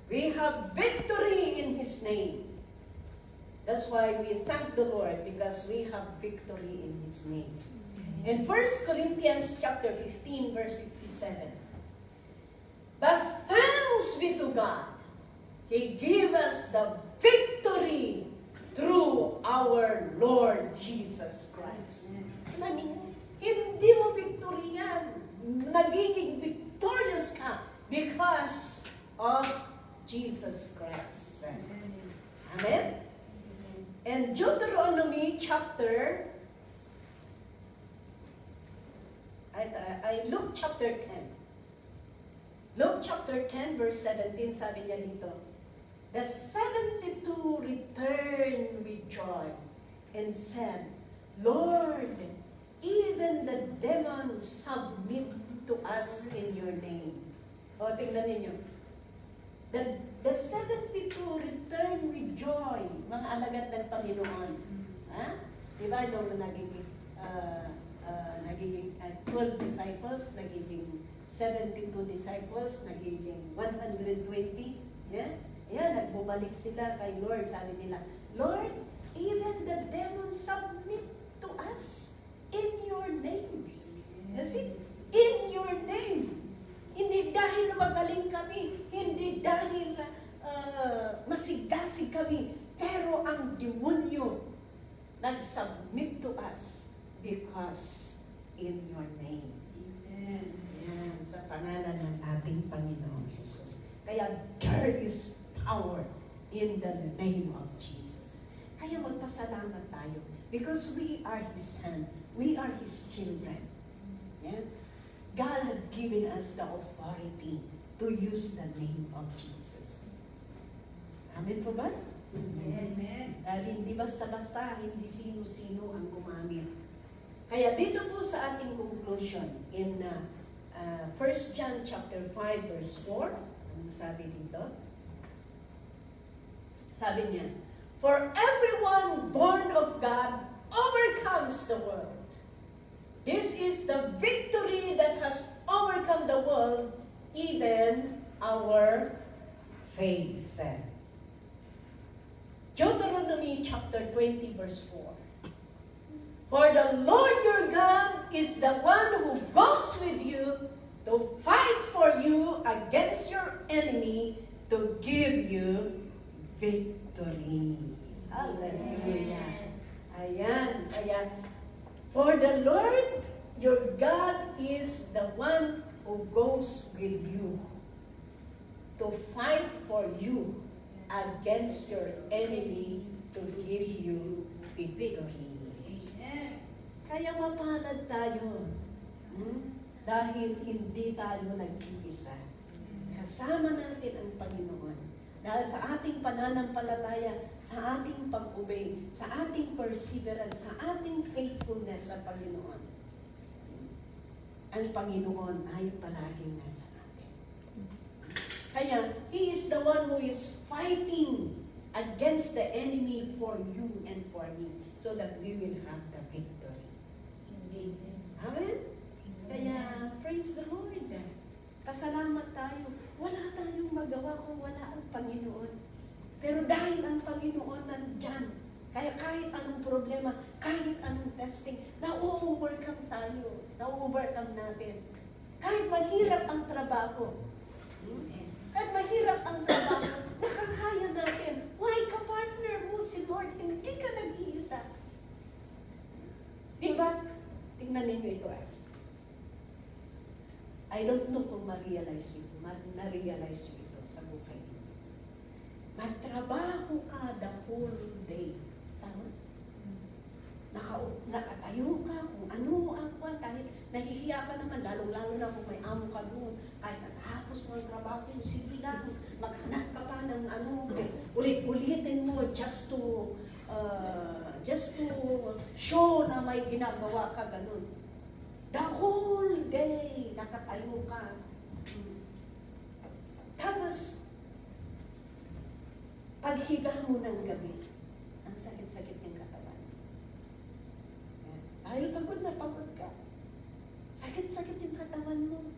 We have victory in His name. That's why we thank the Lord, because we have victory in His name. In 1 Corinthians chapter 15, verse 57, but thanks be to God, He gave us the victory through our Lord Jesus Christ. Hindi mo victory yan. Nagiging victorious ka because of Jesus Christ. Amen? And Deuteronomy chapter, Luke chapter 10. Luke chapter 10, verse 17, sabi niya dito, the 72 returned with joy and said, Lord, even the demons submit to us in your name. O, tingnan ninyo. The 72 returned with joy, mga alagad ng Panginoon. Ha? Diba, nung nagiging 12 disciples, nagiging 72 disciples, nagiging 120. Yeah? Ayan, nagbubalik sila kay Lord. Sabi nila, Lord, even the demons submit to us in your name. You see? In your name. Hindi dahil magaling kami, hindi dahil masigasig kami, pero ang demonyo nag-submit to us because in your name. Amen. Yan, sa pangalan ng ating Panginoong Jesus. Kaya there is power in the name of Jesus. Kaya magpasalamat tayo because we are His Son. We are His children. Yan. God had given us the authority to use the name of Jesus. Amen po ba? Amen. Dahil hindi basta-basta, hindi sino-sino ang gumamit. Kaya dito po sa ating conclusion, in 1 John chapter 5 verse 4, anong sabi dito? Sabi niya, for everyone born of God overcomes the world. This is the victory that has overcome the world, even our faith. Deuteronomy chapter 20 verse 4. For the Lord your God is the one who goes with you to fight for you against your enemy to give you victory. Hallelujah. Ayan. Kaya, for the Lord your God is the one who goes with you to fight for you against your enemy to give you victory. Kaya mapalad tayo. Dahil hindi tayo nag-iisa. Kasama natin ang Panginoon. Dahil sa ating pananampalataya, sa ating pag-obey, sa ating perseverance, sa ating faithfulness sa Panginoon, ang Panginoon ay palaging nasa atin. Kaya, He is the one who is fighting against the enemy for you and for me, so that we will have the victory. Amen? Kaya, praise the Lord. Pasalamat tayo. Wala tayong magawa kung wala ang Panginoon. Pero dahil ang Panginoon nandyan, kaya kahit anong problema, kahit anong testing, na-overcome tayo. Na-overcome natin. Kahit mahirap ang trabaho. Kahit mahirap ang trabaho, nakakaya natin. Why ka-partner mo si Lord? Hindi ka nag-iisa. Diba? Tingnan ninyo ito ay. I don't know kung na-realize nyo ito sa buhay ninyo. Magtrabaho ka the whole day. Tama? Nakatayo ka kung ano ang kwan, kahit nahihiya ka naman, lalong-lalo na kung may amo ka doon, kahit natapos mo ang trabaho, sige lang, maghanap ka pa ng ano, ulit-ulitin mo just to show na may ginagawa ka ganun. The whole day, nakatayo ka. Tapos, paghiga mo ng gabi, ang sakit-sakit ng katawan. Dahil pagod na pagod ka, sakit-sakit yung katawan mo.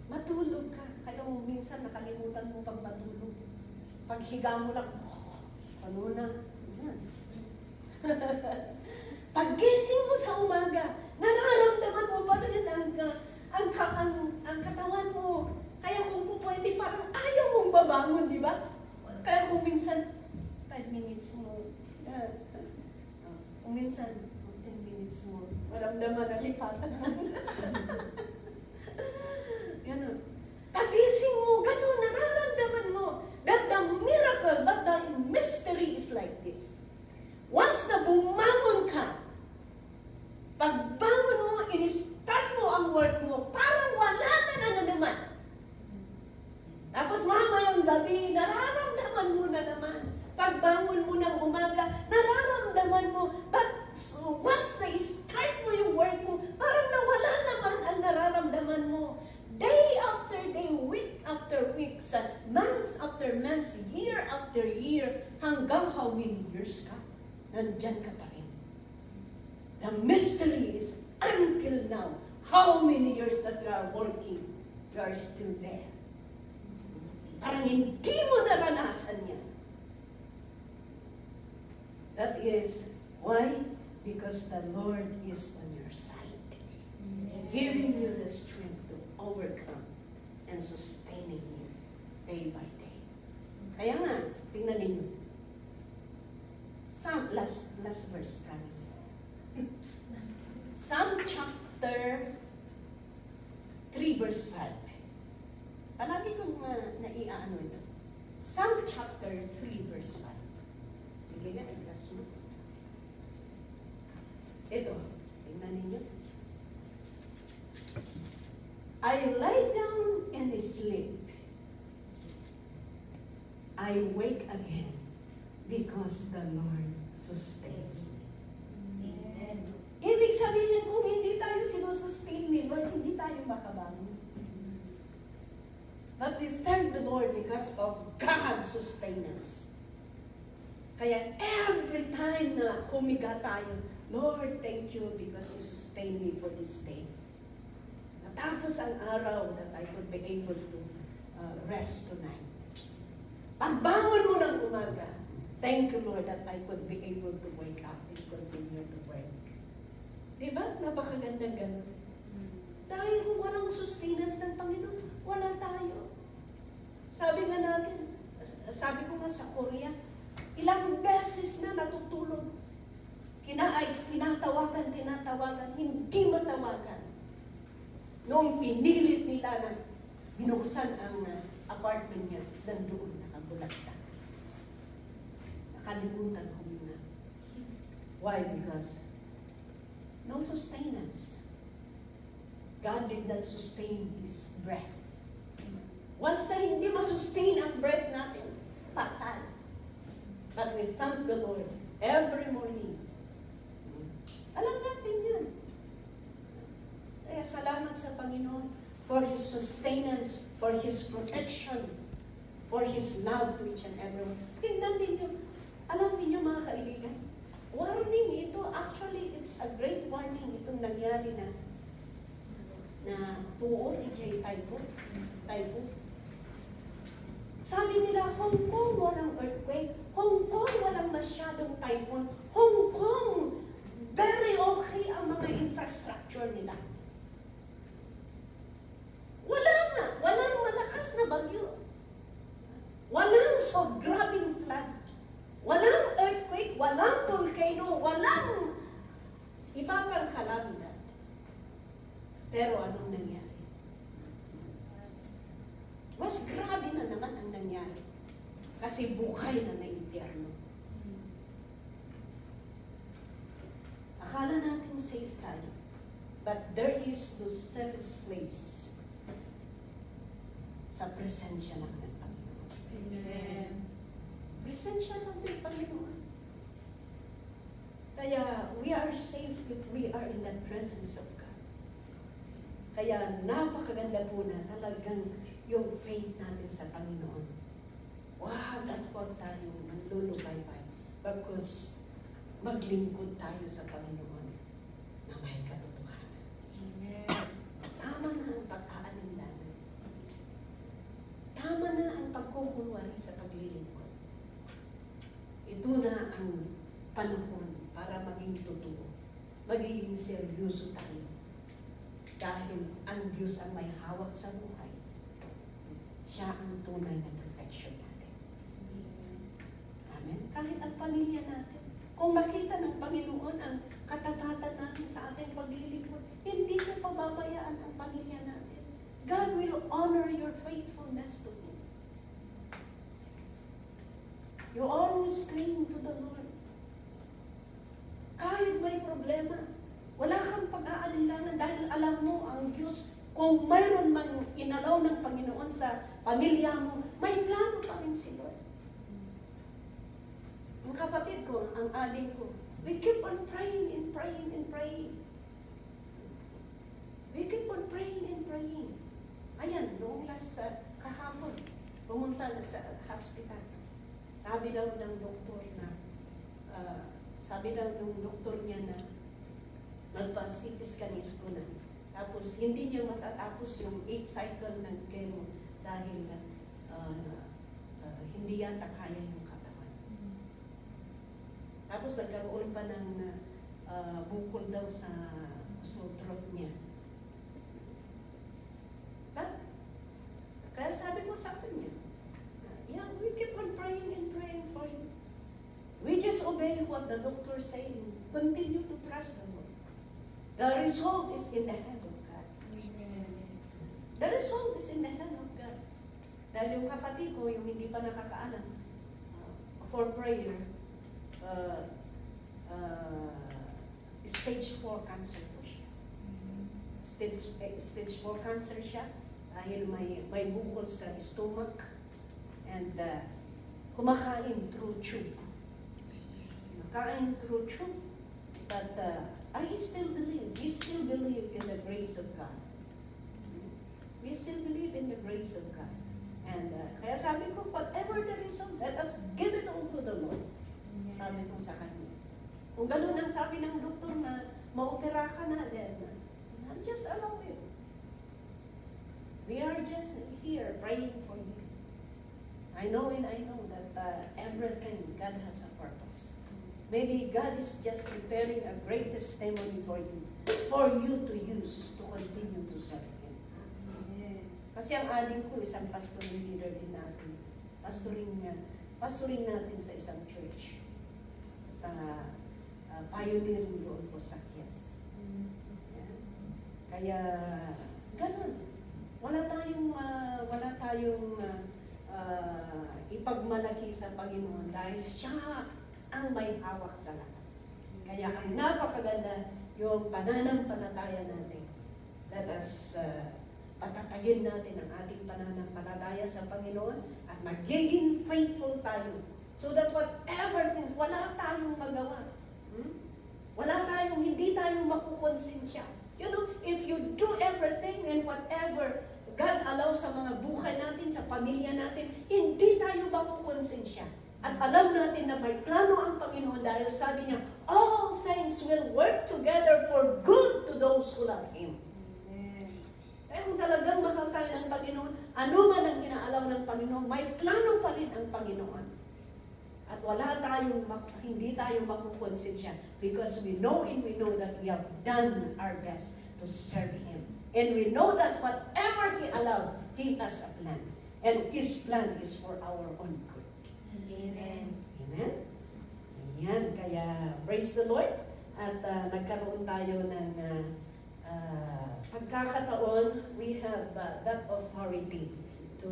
Matulog ka. Kaya minsan nakalimutan mo pag matulog. Paghiga mo lang, ano na? Paggising mo sa umaga, nararamdaman mo pa rin ang katawan mo. Kaya kung pwede, parang ayaw mong babangon, di ba? Kaya kung minsan, 5 minutes mo, kung minsan, 10 minutes mo, maramdaman na lipatan. Ganun. Pagising mo, ganun, nararamdaman mo that the miracle, but the mystery is like this. Once na bumangon ka, pagbangon mo, in-start mo ang work mo, parang wala na naman. Jesus year after year, hanggang how many years ka? Nandyan ka pa rin. The mystery is, until now, how many years that you are working, you are still there. Parang hindi mo naranasan yan. That is, why? Because the Lord is on your side, giving you the strength to overcome and sustaining you day by day. Kaya nga, tingnan ninyo. Last verse, promise. Psalm chapter 3 verse 5. Palagi kong naiaano ito. Psalm chapter 3 verse 5. Sige nga, i-plus mo. Ito, tingnan ninyo. I lie down and sleep. I wake again because the Lord sustains me. Amen. Ibig sabihin, kung hindi tayo sinusustain ni Lord, hindi tayo makabangon. But we thank the Lord because of God's sustenance. Kaya every time na humiga tayo, Lord, thank you because you sustained me for this day. Natapos ang araw that I could be able to rest tonight. Pagbangon mo ng umaga, thank you, Lord, that I could be able to wake up and continue to work. Diba? Napakagandang ganun. Dahil kung walang sustenance ng Panginoon, wala tayo. Sabi nga natin, sabi ko nga sa Korea, ilang beses na natutulog. Tinatawagan, hindi matawagan. Noong pinilit nila na binuksan ang apartment niya, nandoon nakabulagta. Nakalimutan huminga. Why? Because no sustenance. God did not sustain his breath. Once na hindi masustain ang breath natin, patay. But we thank the Lord every morning. Alam natin yun. Kaya salamat sa Panginoon for His sustenance, for His protection, for His love to each and everyone. Tingnan ninyo. Alam ninyo mga kaibigan, warning ito. Actually, it's a great warning itong nangyari na puon, ijay typhoon. Sabi nila, Hong Kong walang earthquake, Hong Kong walang masyadong typhoon, Hong Kong very okay ang mga infrastructure nila. Walang malakas na bagyo. Walang so grabing flood. Walang earthquake, walang volcano, walang iba pang kalamidad. Pero anong nangyari? Mas grabe na naman ang nangyari. Kasi buhay na impyerno. Akala natin safe tayo. But there is no safest place sa presensya lang ng Panginoon. Amen. Presensya lang ng Panginoon. Kaya we are safe if we are in the presence of God. Kaya napakaganda po na talagang yung faith natin sa Panginoon. Wag at huwag tayong manlulubaybay. Because maglingkod tayo sa Panginoon na may katotohanan. Amen. Tama na ang pag-aalinlangan. Tama na ang pagkukunwari sa paglilingkod. Ito na ang panahon para maging totoo. Magiging seryoso tayo. Dahil ang Diyos ang may hawak sa buhay. Siya ang tunay na protection natin. Amen? Kahit ang pamilya natin. Kung makita ng Panginoon ang katapatan natin sa ating paglilingkod, hindi niya pababayaan ang pamilya natin. God will honor your faithfulness to Him. You always cling to the Lord. Kahit may problema, wala kang pag-aalinlangan dahil alam mo ang Diyos, kung mayroon man inalaw ng Panginoon sa pamilya mo, may plano pa rin si Lord. Ang kapatid ko, ang adik ko, we keep on praying and praying and praying. We keep on praying and praying. Ayan, noong kahapon, pumunta na sa hospital. Sabi daw ng doktor niya na magpa-CT scan is ko na. Tapos hindi niya matatapos yung 8 cycle ng chemo dahil hindi yata kaya yung katawan. Tapos nagkaroon pa ng bukol daw sa throat niya. Kaya sabi ko sa kanya, yeah, we keep on praying and praying for you. We just obey what the doctor is saying. Continue to trust the Lord. The result is in the hand of God. The result is in the hand of God. Dahil yung kapatid ko, yung hindi pa nakakaalam, for prayer, stage 4 cancer po siya. Stage 4 cancer siya dahil may bukol sa stomach and kumakain through tube. Kumakain through tube. But I still believe, we still believe in the grace of God. We still believe in the grace of God. And kaya sabi ko, whatever the result, let us give it all to the Lord. Sabi ko sa kanya. Kung gano'n ang sabi ng doktor na maopera ka na, then I'll just allow you. We are just here praying for you. I know that everything, God has a purpose. Maybe God is just preparing a great testimony for you to use to continue to serve Him. Kasi ang aling ko, isang pastoring leader din natin. Pastoring natin sa isang church. Sa pioneering doon po sa Kies. Kaya, ganun. Wala tayong ipagmalaki sa Panginoon dahil siya ang may hawak sa lahat. Kaya ang napakaganda yung pananampalataya natin. Let us patatagin natin ang ating pananampalataya sa Panginoon at magiging faithful tayo. So that whatever things, wala tayong magawa. Hindi tayo makukonsensya. You know, if you do everything and whatever God allows sa mga buhay natin, sa pamilya natin, hindi tayo makukonsensya. At alam natin na may plano ang Panginoon dahil sabi niya, all things will work together for good to those who love Him. Kaya kung talagang mahal tayo ng Panginoon, ano man ang inaalaw ng Panginoon, may plano pa rin ang Panginoon. At hindi tayo makukonsensya because we know that we have done our best to serve Him. And we know that whatever He allowed, He has a plan. And His plan is for our own good. Amen. Amen? Ayan, kaya praise the Lord. At nagkaroon tayo ng pagkakataon, we have that authority to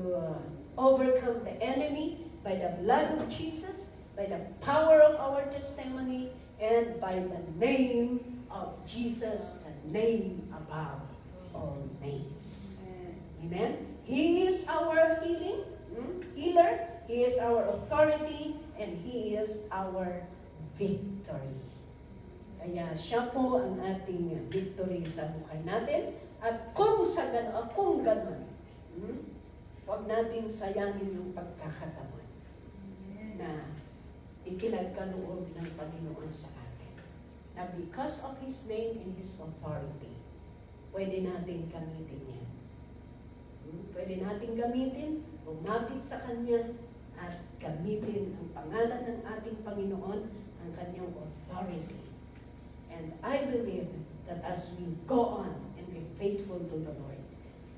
overcome the enemy by the blood of Jesus, by the power of our testimony, and by the name of Jesus, the name above all names. Amen? He is our healer, He is our authority, and He is our victory. Kaya siya po ang ating victory sa buhay natin. At kung ganon, huwag nating sayangin yung pagkakataon na ipinagkaloob ng Panginoon sa atin. Na because of His name and His authority, pwede natin gamitin yan. Pwede natin gamitin, lumapit sa Kanya, at gamitin ang pangalan ng ating Panginoon, ang Kanyang authority. And I believe that as we go on and be faithful to the Lord,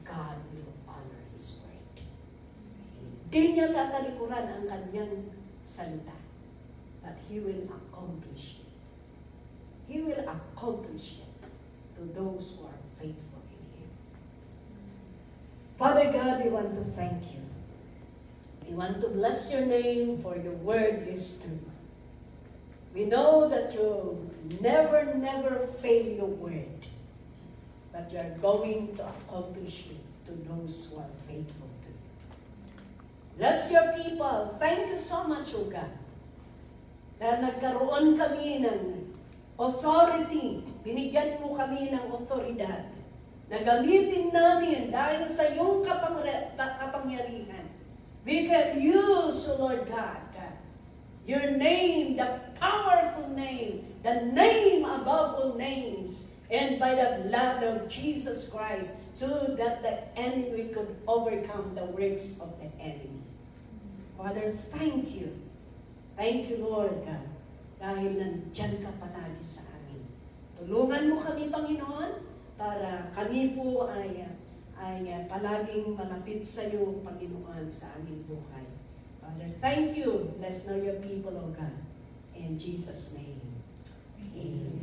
God will honor His word. Hindi niya tatalikuran ang Kanyang salita, but He will accomplish it. He will accomplish it to those who are faithful in Him. Father God, we want to thank You. We want to bless Your name, for Your word is true. We know that You never fail Your word, but You are going to accomplish it to those who are faithful to You. Bless Your people. Thank You so much, O God, dahil nagkaroon kami ng authority, binigyan Mo kami ng otoridad na gamitin namin dahil sa Iyong kapangyarihan We can use, Lord God, your name, the powerful name, the name above all names, and by the blood of Jesus Christ, so that the enemy could overcome the works of the enemy. Father, thank you. Thank you, Lord God, dahil nandyan ka palagi sa amin. Tulungan mo kami, Panginoon, para kami po ay palaging malapit sa iyo, Panginoon, sa aming buhay. Father, thank you. Bless now your people, O God. In Jesus' name. Amen.